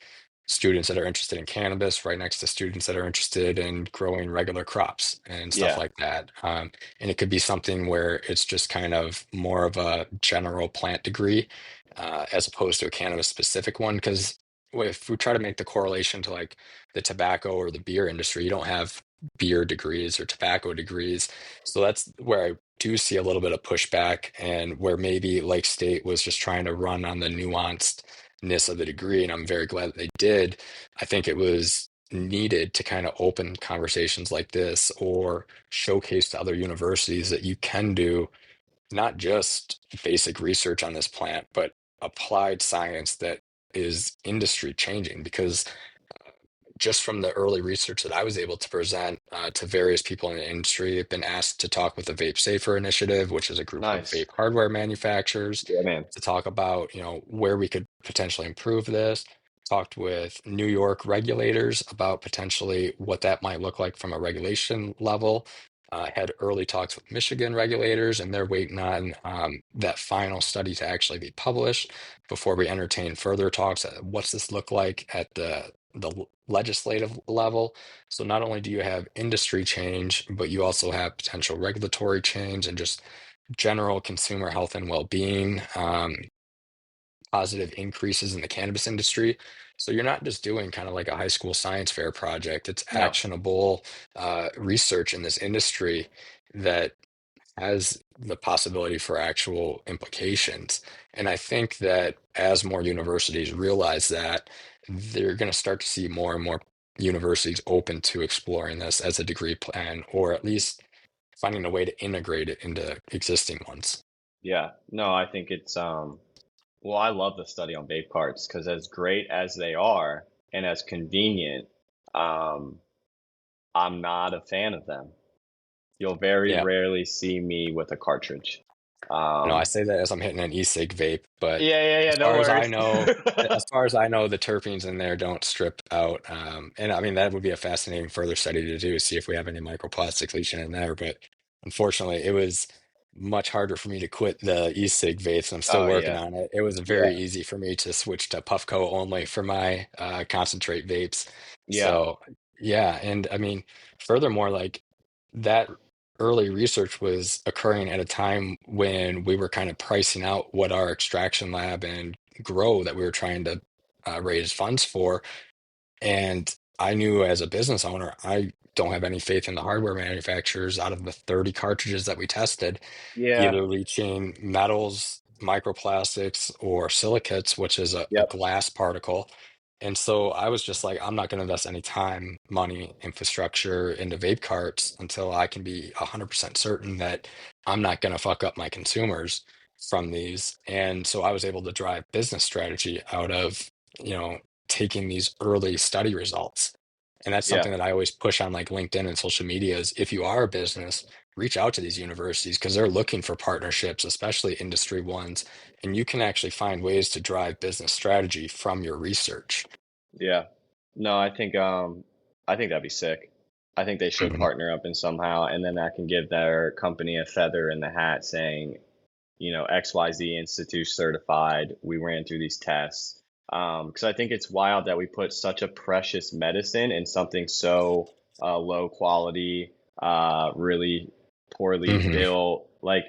students that are interested in cannabis right next to students that are interested in growing regular crops and stuff yeah, like that. And it could be something where it's just kind of more of a general plant degree, as opposed to a cannabis specific one. Because if we try to make the correlation to like the tobacco or the beer industry, you don't have beer degrees or tobacco degrees. So that's where I do see a little bit of pushback, and where maybe Lake State was just trying to run on the nuancedness of the degree. And I'm very glad that they did. I think it was needed to kind of open conversations like this, or showcase to other universities that you can do not just basic research on this plant, but applied science that is industry changing. Because just from the early research that I was able to present to various people in the industry, I've been asked to talk with the Vape Safer Initiative, which is a group of nice. vape hardware manufacturers, Yeah, man. to talk about, where we could potentially improve this. Talked with New York regulators about potentially what that might look like from a regulation level. Had early talks with Michigan regulators, and they're waiting on that final study to actually be published before we entertain further talks. What's this look like at the legislative level? So not only do you have industry change, but you also have potential regulatory change and just general consumer health and well-being, positive increases in the cannabis industry. So you're not just doing kind of like a high school science fair project. It's No. actionable research in this industry that has the possibility for actual implications. And I think that as more universities realize that, they're going to start to see more and more universities open to exploring this as a degree plan, or at least finding a way to integrate it into existing ones. Yeah. No, I think it's well, I love the study on vape carts because as great as they are and as convenient, um, I'm not a fan of them. You'll very Yeah. rarely see me with a cartridge. No, I Um, say that as I'm hitting an e-cig vape, but yeah, as no far as I worries. know, the terpenes in there don't strip out. And I mean, that would be a fascinating further study to do, see if we have any microplastic leaching in there. But unfortunately, it was much harder for me to quit the e-cig vapes. I'm still Oh working yeah, on it. It was yeah, very easy for me to switch to Puffco only for my concentrate vapes. yeah, So yeah, and I mean, furthermore, like that early research was occurring at a time when we were kind of pricing out what our extraction lab and grow that we were trying to raise funds for. And I knew as a business owner, I don't have any faith in the hardware manufacturers out of the 30 cartridges that we tested, yeah, either leaching metals, microplastics, or silicates, which is a yep, glass particle. And so I was just like, I'm not going to invest any time, money, infrastructure into vape carts until I can be 100% certain that I'm not going to fuck up my consumers from these. And so I was able to drive business strategy out of, you know, taking these early study results. And that's yeah, something that I always push on like LinkedIn and social media is if you are a business, reach out to these universities because they're looking for partnerships, especially industry ones, and you can actually find ways to drive business strategy from your research. yeah. No, I think that'd be sick. I think they should Mhm. partner up in somehow, and then that can give their company a feather in the hat saying, XYZ Institute certified. We ran through these tests. Because I think it's wild that we put such a precious medicine in something so low quality, really poorly Mhm. built. Like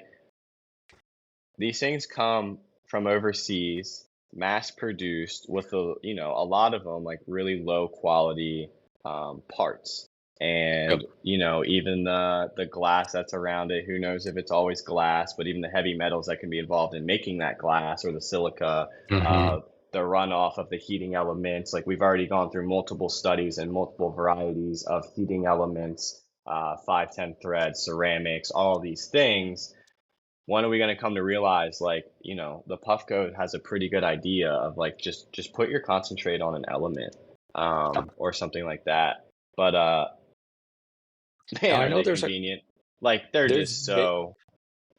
these things come from overseas, mass produced with a lot of them like really low quality parts. Yep. And even the glass that's around it, who knows if it's always glass, but even the heavy metals that can be involved in making that glass or the silica, Mhm. uh, the runoff of the heating elements. Like we've already gone through multiple studies and multiple varieties of heating elements, 510 threads, ceramics, all these things. When are we going to come to realize like the puff code has a pretty good idea of like just put your concentrate on an element or something like that. But Now man, I are know they convenient? Like they're there's just so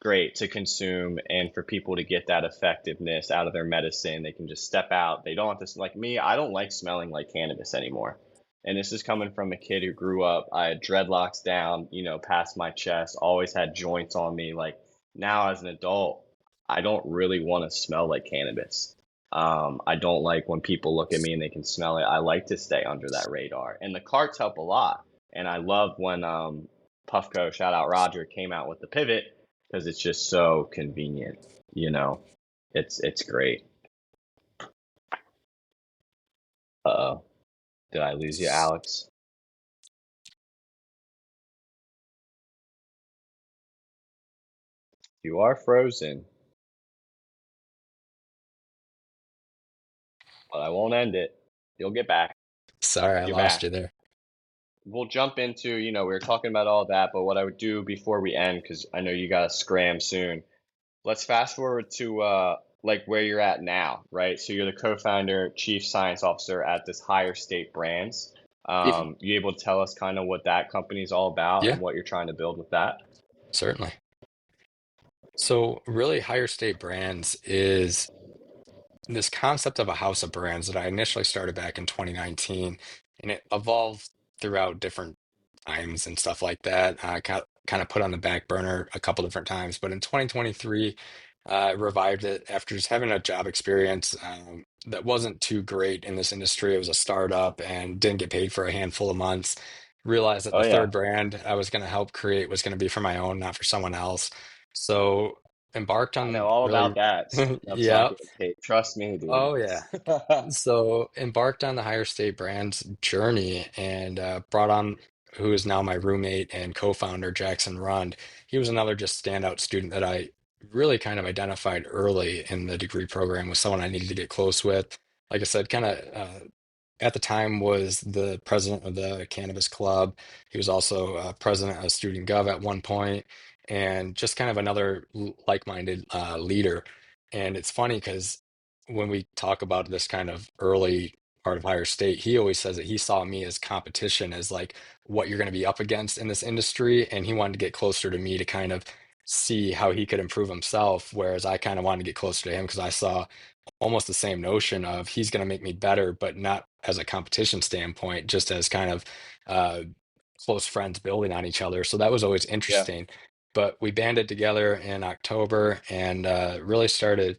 great to consume and for people to get that effectiveness out of their medicine. They can just step out. They don't have to, like me, I don't like smelling like cannabis anymore. And this is coming from a kid who grew up, I had dreadlocks down, past my chest, always had joints on me. Like now as an adult, I don't really want to smell like cannabis. I don't like when people look at me and they can smell it. I like to stay under that radar. And the carts help a lot. And I love when Puffco, shout out Roger, came out with the pivot because it's just so convenient. You know, it's great. Uh-oh, did I lose you, Alex? You are frozen, but I won't end it. You'll get back. sorry, I You're lost back. you there. We'll jump into, we were talking about all that, but what I would do before we end, because I know you gotta scram soon. Let's fast forward to like where you're at now, right? So you're the co-founder, chief science officer at this Higher State Brands. Yeah, You able to tell us kind of what that company is all about yeah, and what you're trying to build with that? certainly. So really higher state brands is this concept of a house of brands that I initially started back in 2019, and it evolved throughout different times and stuff like that. kind of put on the back burner a couple different times. But in 2023, I revived it after just having a job experience that wasn't too great in this industry. It was a startup and didn't get paid for a handful of months. Realized that Oh the yeah, third brand I was going to help create was going to be for my own, not for someone else. So embarked I know on all really, about that. Startups not yeah. getting paid. Trust me, dude. Oh yeah. So embarked on the Higher State Brands journey and brought on who is now my roommate and co-founder, Jackson Rund. He was another just standout student that I really kind of identified early in the degree program was someone I needed to get close with. Like I said, kind of at the time was the president of the Cannabis Club. He was also president of Student Gov at one point, and just kind of another like-minded leader. And it's funny because when we talk about this kind of early part of higher state, he always says that he saw me as competition, as like what you're going to be up against in this industry. And he wanted to get closer to me to kind of see how he could improve himself. Whereas I kind of wanted to get closer to him because I saw almost the same notion of he's going to make me better, but not as a competition standpoint, just as kind of uh, close friends building on each other. So that was always Yeah. interesting. But we banded together in October and really started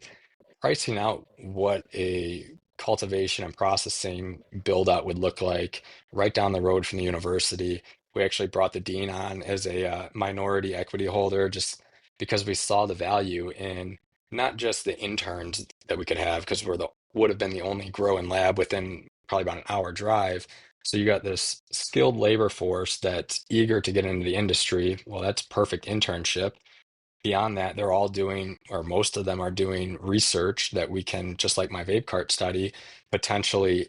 pricing out what a cultivation and processing build out would look like right down the road from the university. We actually brought the dean on as a minority equity holder just because we saw the value in not just the interns that we could have because we're the would have been the only grow and lab within probably about an hour drive. So you got this skilled labor force that's eager to get into the industry. Well, that's perfect internship. Beyond that, they're all doing, or most of them are doing research that we can, just like my vape cart study, potentially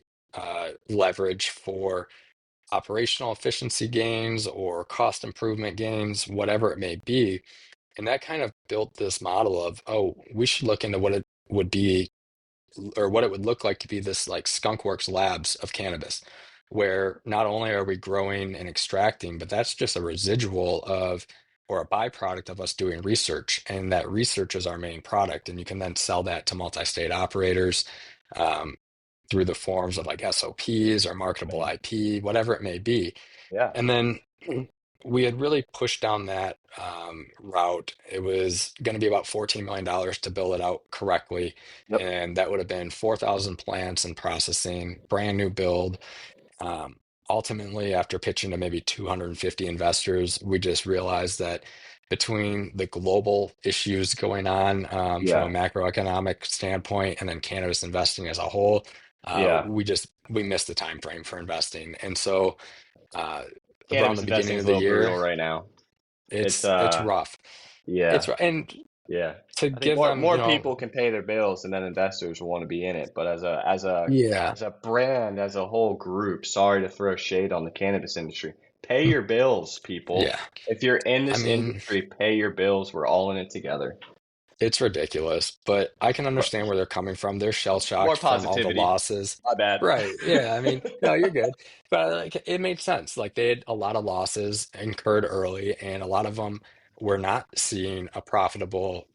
leverage for operational efficiency gains or cost improvement gains, whatever it may be. And that kind of built this model of, oh, we should look into what it would be or what it would look like to be this like skunkworks labs of cannabis, where not only are we growing and extracting, but that's just a residual of or a byproduct of us doing research. And that research is our main product. And you can then sell that to multi-state operators um, through the forms of like SOPs or marketable Mhm. IP, whatever it may be. Yeah. And then we had really pushed down that route. It was going to be about $14 million to build it out correctly. Yep. And that would have been 4,000 plants and processing, brand new build. Um, Ultimately, after pitching to maybe 250 investors, we just realized that between the global issues going on from a Yeah. macroeconomic standpoint and then cannabis investing as a whole, Yeah. we missed the time frame for investing. And so uh, around Cannabis the investing beginning is of a the little year, brutal right now. It's it's rough. yeah. And Yeah. to I think give more them, more people can pay their bills and then investors will want to be in it. But yeah, as a brand, as a whole group, sorry to throw shade on the cannabis industry. Pay your bills, people. yeah. If you're in I this mean, industry, pay your bills. We're all in it together. it's ridiculous, but I can Right. understand where they're coming from. They're shell More shocked from all the positivity. losses. My bad. Right. Yeah. I mean, no, you're good. But like it made sense. Like they had a lot of losses incurred early, and a lot of them were not seeing a profitable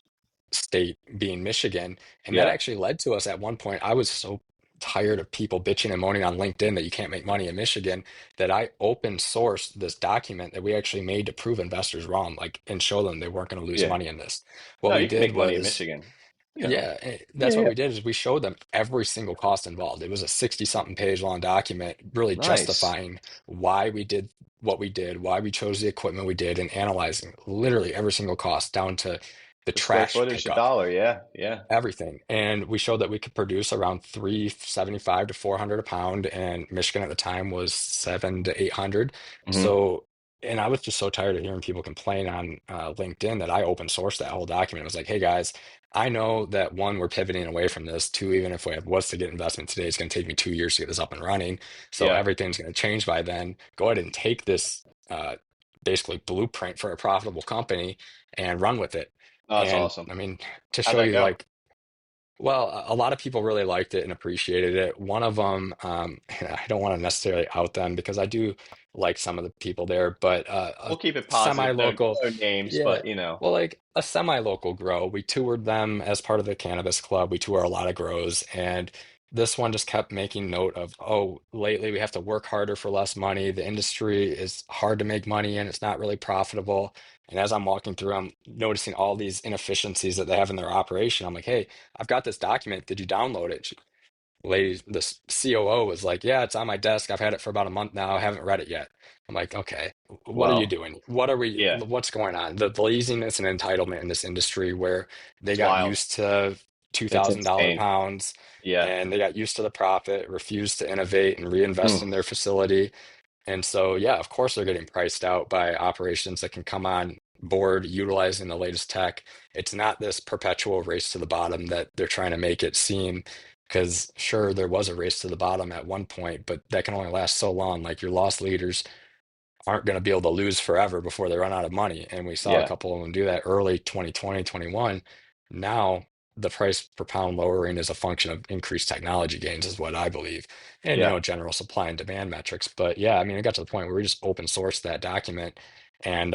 state being Michigan. And that Yeah. actually led to us at one point. I was so tired of people bitching and moaning on LinkedIn that you can't make money in Michigan that I open sourced this document that we actually made to prove investors wrong, like and show them they weren't going to lose Yeah. money in this. What No, we you can did make money in was Michigan. Yeah. yeah, Yeah. that's what Yeah. we did is we showed them every single cost involved. It was a 60 something page long document really Nice. justifying why we did what we did, why we chose the equipment we did, and analyzing literally every single cost down to the The square trash footage, the pickup, dollar. Yeah. Yeah. everything. And we showed that we could produce around 375 to 400 a pound, and Michigan at the time was 7 to 800. Hmm. So, and I was just so tired of hearing people complain on LinkedIn that I open sourced that whole document. I was like, hey guys, I know that one, we're pivoting away from this. Two, even if was to get investment today, it's going to take me 2 years to get this up and running. So Yeah. everything's going to change by then. Go ahead and take this basically blueprint for a profitable company and run with it. Oh, that's And awesome. I mean, to How'd show that you go? like well, a lot of people really liked it and appreciated it. One of them, and I don't want to necessarily out them because I do like some of the people there, but a We'll keep it positive. No, semi-local, no names, yeah, but you know. well, like a semi-local grow. We toured them as part of the Cannabis Club. We tour a lot of grows, and this one just kept making note of, oh, lately we have to work harder for less money. The industry is hard to make money in. It's not really profitable. And as I'm walking through, I'm noticing all these inefficiencies that they have in their operation. I'm like, hey, I've got this document. Did you download it? Lady, the COO was like, yeah, it's on my desk. I've had it for about a month now. I haven't read it yet. I'm like, okay, what are you Well, doing? yeah, What's going on? The laziness and entitlement in this industry where they it's got wild. used to It's $2,000 insane. pounds Yeah. and they got used to the profit, refused to innovate and reinvest Mm, in their facility. And so, yeah, of course, they're getting priced out by operations that can come on board utilizing the latest tech. It's not this perpetual race to the bottom that they're trying to make it seem. Because sure, there was a race to the bottom at one point, but that can only last so long. Like your lost leaders aren't going to be able to lose forever before they run out of money. And we saw a yeah. couple of them do that early 2020, 21. Now the price per pound lowering is a function of increased technology gains, is what I believe, and Yeah. general supply and demand metrics. But yeah, I mean, it got to the point where we just open sourced that document and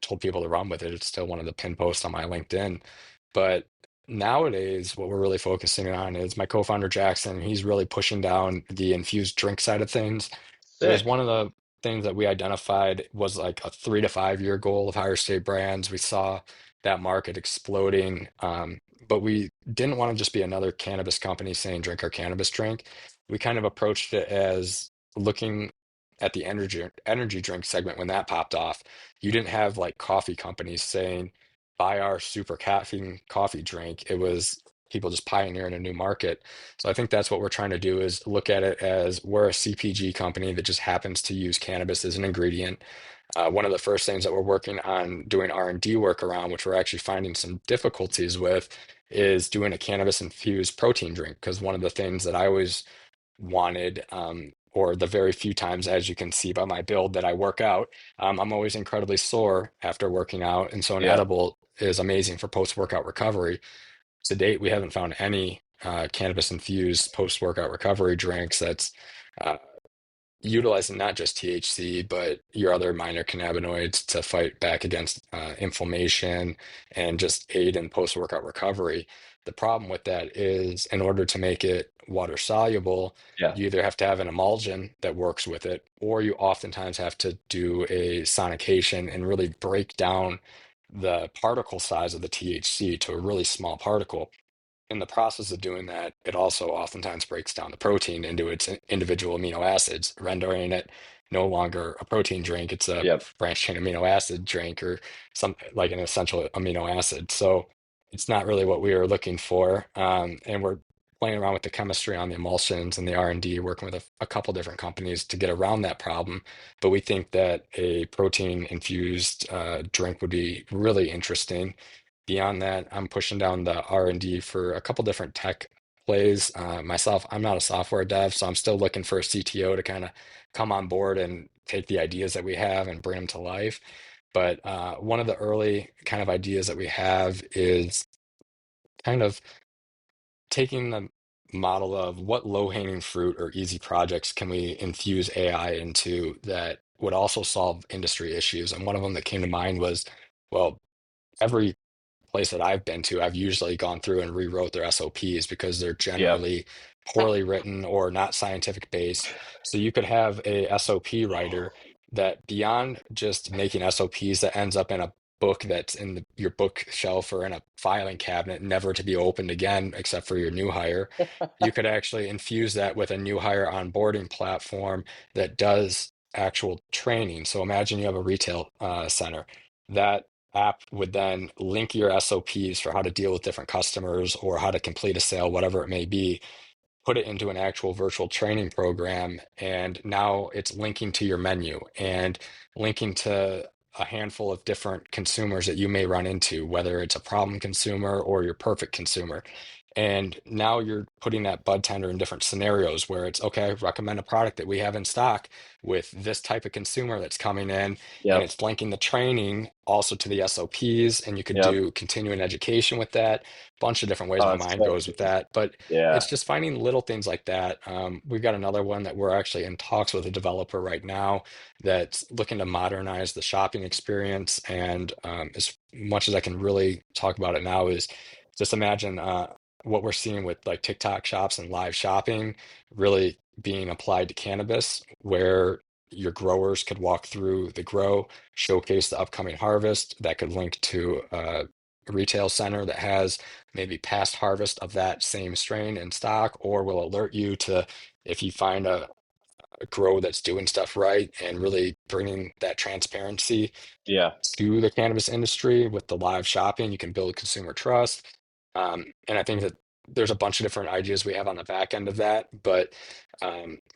told people to run with it. It's still one of the pin posts on my LinkedIn. But nowadays, what we're really focusing on is my co-founder Jackson. He's really pushing down the infused drink side of things. It was Sick. one of the things that we identified was like a 3 to 5 year goal of higher state brands. We saw that market exploding, but we didn't want to just be another cannabis company saying drink our cannabis drink. We kind of approached it as looking at the energy drink segment when that popped off. You didn't have like coffee companies saying buy our super caffeine coffee drink. It was people just pioneering a new market. So I think that's what we're trying to do is look at it as we're a CPG company that just happens to use cannabis as an ingredient. One of the first things that we're working on doing R&D work around, which we're actually finding some difficulties with, is doing a cannabis infused protein drink. Because one of the things that I always wanted, or the very few times, as you can see by my build, that I work out, I'm always incredibly sore after working out. And so an Yeah. edible is amazing for post-workout recovery. To date, we haven't found any cannabis infused post-workout recovery drinks that's uh, utilizing not just THC, but your other minor cannabinoids to fight back against inflammation and just aid in post-workout recovery. The problem with that is, in order to make it water soluble, Yeah. you either have to have an emulsion that works with it, or you oftentimes have to do a sonication and really break down the particle size of the THC to a really small particle. In the process of doing that, it also oftentimes breaks down the protein into its individual amino acids, rendering it no longer a protein drink. It's a Yep. branched chain amino acid drink or some like an essential amino acid. So it's not really what we were looking for. And we're playing around with the chemistry on the emulsions and the R&D, working with a couple different companies to get around that problem. But we think that a protein infused drink would be really interesting. Beyond that, I'm pushing down the R&D for a couple different tech plays. Myself, I'm not a software dev, so I'm still looking for a CTO to kind of come on board and take the ideas that we have and bring them to life. But one of the early kind of ideas that we have is kind of taking the model of what low-hanging fruit or easy projects can we infuse AI into that would also solve industry issues. And one of them that came to mind was, well, every place that I've been to, I've usually gone through and rewrote their SOPs because they're Yep. generally poorly written or not scientific based. So you could have a SOP writer that beyond just making SOPs that ends up in a book that's in your bookshelf or in a filing cabinet, never to be opened again except for your new hire, you could actually infuse that with a new hire onboarding platform that does actual training. So imagine you have a retail center. That app would then link your SOPs for how to deal with different customers or how to complete a sale, whatever it may be, put it into an actual virtual training program. And now it's linking to your menu and linking to a handful of different consumers that you may run into, whether it's a problem consumer or your perfect consumer. And now you're putting that bud tender in different scenarios where it's okay, recommend a product that we have in stock with this type of consumer that's coming in, and Yep. it's linking the training also to the SOPs, and you could Yep. do continuing education with that. Bunch of different ways Oh, my that's mind so goes with cool. that. But Yeah. it's just finding little things like that. We've got another one that we're actually in talks with a developer right now that's looking to modernize the shopping experience. And as much as I can really talk about it now is just imagine what we're seeing with like TikTok shops and live shopping really being applied to cannabis, where your growers could walk through the grow, showcase the upcoming harvest that could link to a retail center that has maybe past harvest of that same strain in stock, or will alert you to if you find a grow that's doing stuff right and really bringing that transparency Yeah, to the cannabis industry with the live shopping. You can build consumer trust. And I think that there's a bunch of different ideas we have on the back end of that, but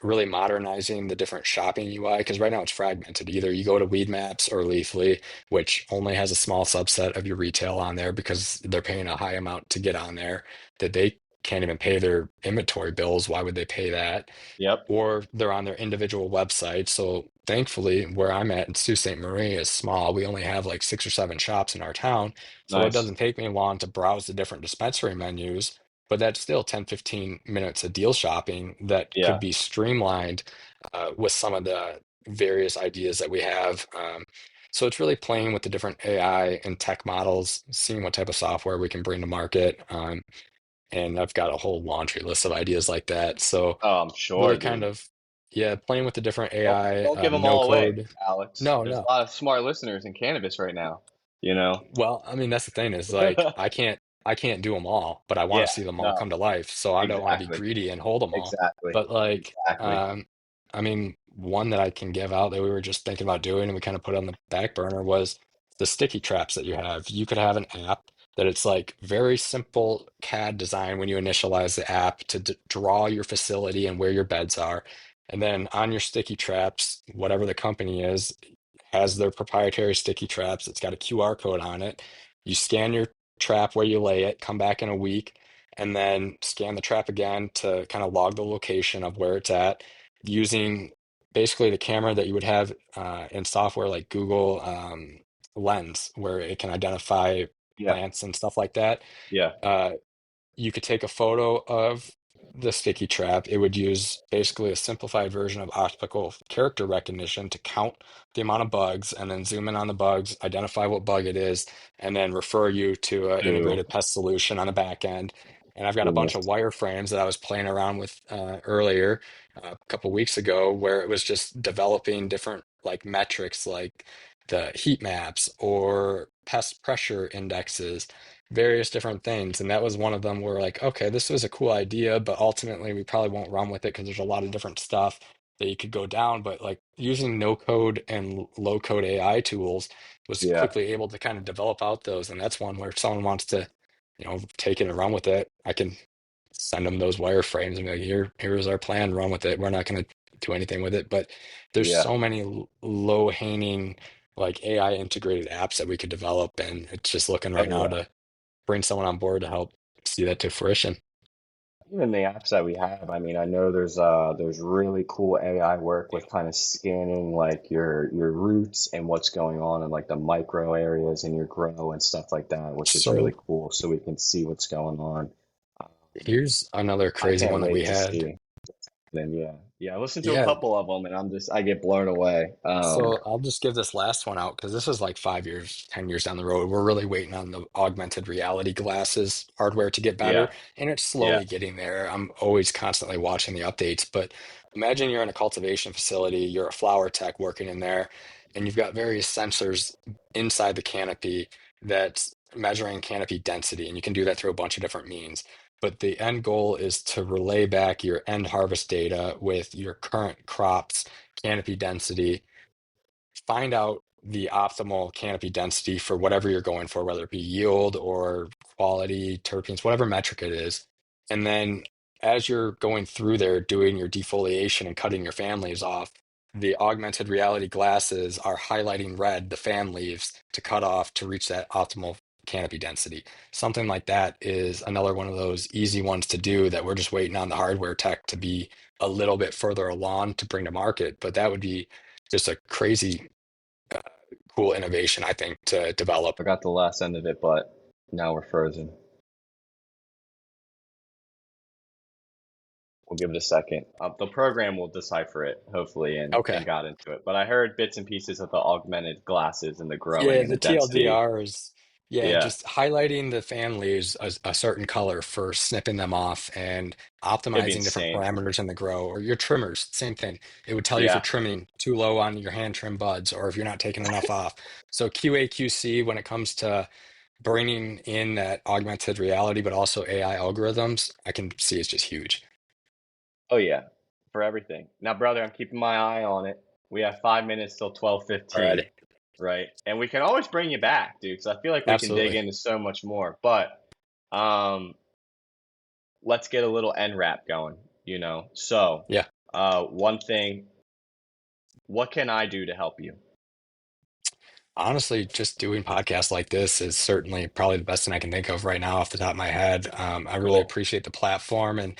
really modernizing the different shopping UI, because right now it's fragmented. Either you go to Weed Maps or Leafly, which only has a small subset of your retail on there because they're paying a high amount to get on there that they can't even pay their inventory bills. Why would they pay that? yep, Or they're on their individual website. So thankfully, where I'm at in Sault Ste. Marie is small. We only have like 6 or 7 shops in our town. So it nice. doesn't take me long to browse the different dispensary menus, but that's still 10, 15 minutes of deal shopping that Yeah. could be streamlined with some of the various ideas that we have. So it's really playing with the different AI and tech models, seeing what type of software we can bring to market. And I've got a whole laundry list of ideas like that. So Oh, I'm sure, really kind dude. of, yeah, playing with the different Don't AI, don't give them no all away, code. Alex. No, There's a no. lot of smart listeners in cannabis right now, you know? Well, I mean, that's the thing is like I can't do them all, but I want Yeah, to see them all no, come to life. So I don't want to be exactly. greedy and hold them all. Exactly. But like, Exactly. I mean, one that I can give out that we were just thinking about doing and we kind of put on the back burner was the sticky traps that you have. You could have an app that it's like very simple CAD design when you initialize the app to draw your facility and where your beds are. And then on your sticky traps, whatever the company is, has their proprietary sticky traps. It's got a QR code on it. You scan your trap where you lay it, come back in a week, and then scan the trap again to kind of log the location of where it's at using basically the camera that you would have in software like Google Lens, where it can identify Yeah. plants and stuff like that. Yeah. Uh, you could take a photo of the sticky trap. It would use basically a simplified version of optical character recognition to count the amount of bugs and then zoom in on the bugs, identify what bug it is, and then refer you to an Ooh, integrated pest solution on the back end. And I've got a bunch genius. of wireframes that I was playing around with earlier a couple weeks ago, where it was just developing different like metrics like the heat maps or pest pressure indexes, various different things. And that was one of them where like, okay, this was a cool idea, but ultimately we probably won't run with it because there's a lot of different stuff that you could go down. But like using no code and low code AI tools was Yeah. quickly able to kind of develop out those. And that's one where if someone wants to, take it and run with it, I can send them those wireframes and be like, here's our plan, run with it. We're not going to do anything with it. But there's Yeah. so many low hanging like AI integrated apps that we could develop. And it's just looking right now Everywhere. to bring someone on board to help see that to fruition. Even the apps that we have, I mean, I know there's really cool AI work with kind of scanning like your roots and what's going on in like the micro areas in your grow and stuff like that, which is really So cool. So we can see what's going on. Um, here's another I crazy can't one that we wait to had. see. Then yeah, yeah. I listened to a Yeah. couple of them, and I get blown away. So I'll just give this last one out because this is like 5 years, 10 years down the road. We're really waiting on the augmented reality glasses hardware to get better, Yeah, and it's yeah, slowly getting there. I'm always constantly watching the updates, but imagine you're in a cultivation facility, you're a flower tech working in there, and you've got various sensors inside the canopy that's measuring canopy density, and you can do that through a bunch of different means. But the end goal is to relay back your end harvest data with your current crops canopy density, find out the optimal canopy density for whatever you're going for, whether it be yield or quality, terpenes, whatever metric it is. And then as you're going through there doing your defoliation and cutting your fan leaves off, the augmented reality glasses are highlighting red the fan leaves to cut off to reach that optimal canopy density. Something like that is another one of those easy ones to do that we're just waiting on the hardware tech to be a little bit further along to bring to market. But that would be just a crazy uh, cool innovation, I think, to develop. I got the last end of it, but now we're frozen. We'll give it a second. The program will decipher it, hopefully, and Okay. got into it. But I heard bits and pieces of the augmented glasses and the growing Yeah, and the the density. TLDRs. Yeah, Yeah, just highlighting the fan leaves a certain color for snipping them off and it'd be optimizing different insane. parameters in the grow. Or your trimmers, same thing. It would tell you if you're Yeah. trimming too low on your hand trim buds or if you're not taking enough off. So QA, QC, when it comes to bringing in that augmented reality, but also AI algorithms, I can see is just huge. Oh yeah, for everything. Now, brother, I'm keeping my eye on it. We have 5 minutes till All right. 12:15, right? And we can always bring you back, dude, because I feel like we can dig Absolutely. into so much more. But um, let's get a little end wrap going, you know? So, Yeah. one thing, what can I do to help you? Honestly, just doing podcasts like this is certainly probably the best thing I can think of right now off the top of my head. I really Cool. appreciate the platform and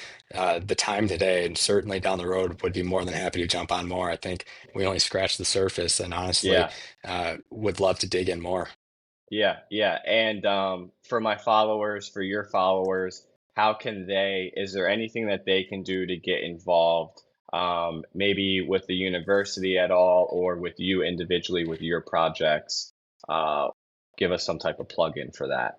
the time today, and certainly down the road would be more than happy to jump on more. I think we only scratched the surface, and honestly, Yeah. would love to dig in more. Yeah, yeah. And for my followers, for your followers, how can they, is there anything that they can do to get involved, maybe with the university at all, or with you individually with your projects? Uh, Give us some type of plug-in for that.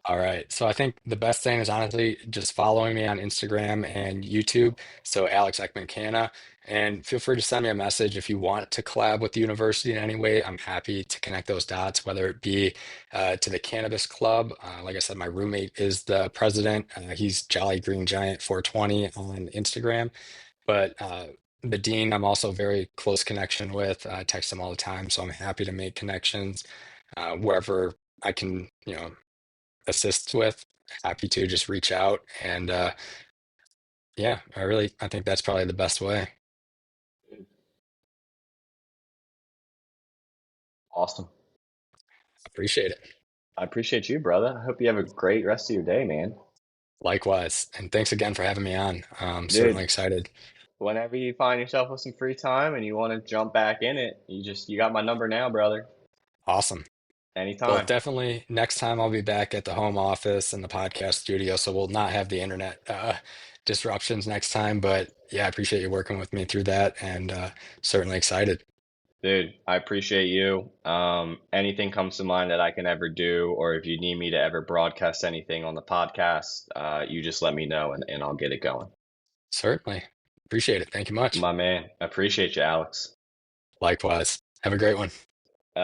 All right. So I think the best thing is honestly just following me on Instagram and YouTube. So Alex Eckman Canna. And feel free to send me a message if you want to collab with the university in any way. I'm happy to connect those dots, whether it be to the Cannabis Club. Like I said, my roommate is the president. He's Jolly Green Giant 420 on Instagram. But the dean, I'm also very close connection with. I text him all the time, so I'm happy to make connections wherever I can, assist with. Happy to just reach out. And yeah, I think that's probably the best way. Awesome. Appreciate it. I appreciate you, brother. I hope you have a great rest of your day, man. Likewise. And thanks again for having me on. Certainly Dude, excited. whenever you find yourself with some free time and you want to jump back in it, you got my number now, brother. Awesome. Well, Anytime. definitely next time I'll be back at the home office and the podcast studio, so we'll not have the internet disruptions next time. But yeah, I appreciate you working with me through that and certainly excited. Dude, I appreciate you. Anything comes to mind that I can ever do, or if you need me to ever broadcast anything on the podcast, you just let me know and I'll get it going. Certainly. Appreciate it. Thank you much. My man, I appreciate you, Alex. Likewise. Have a great one.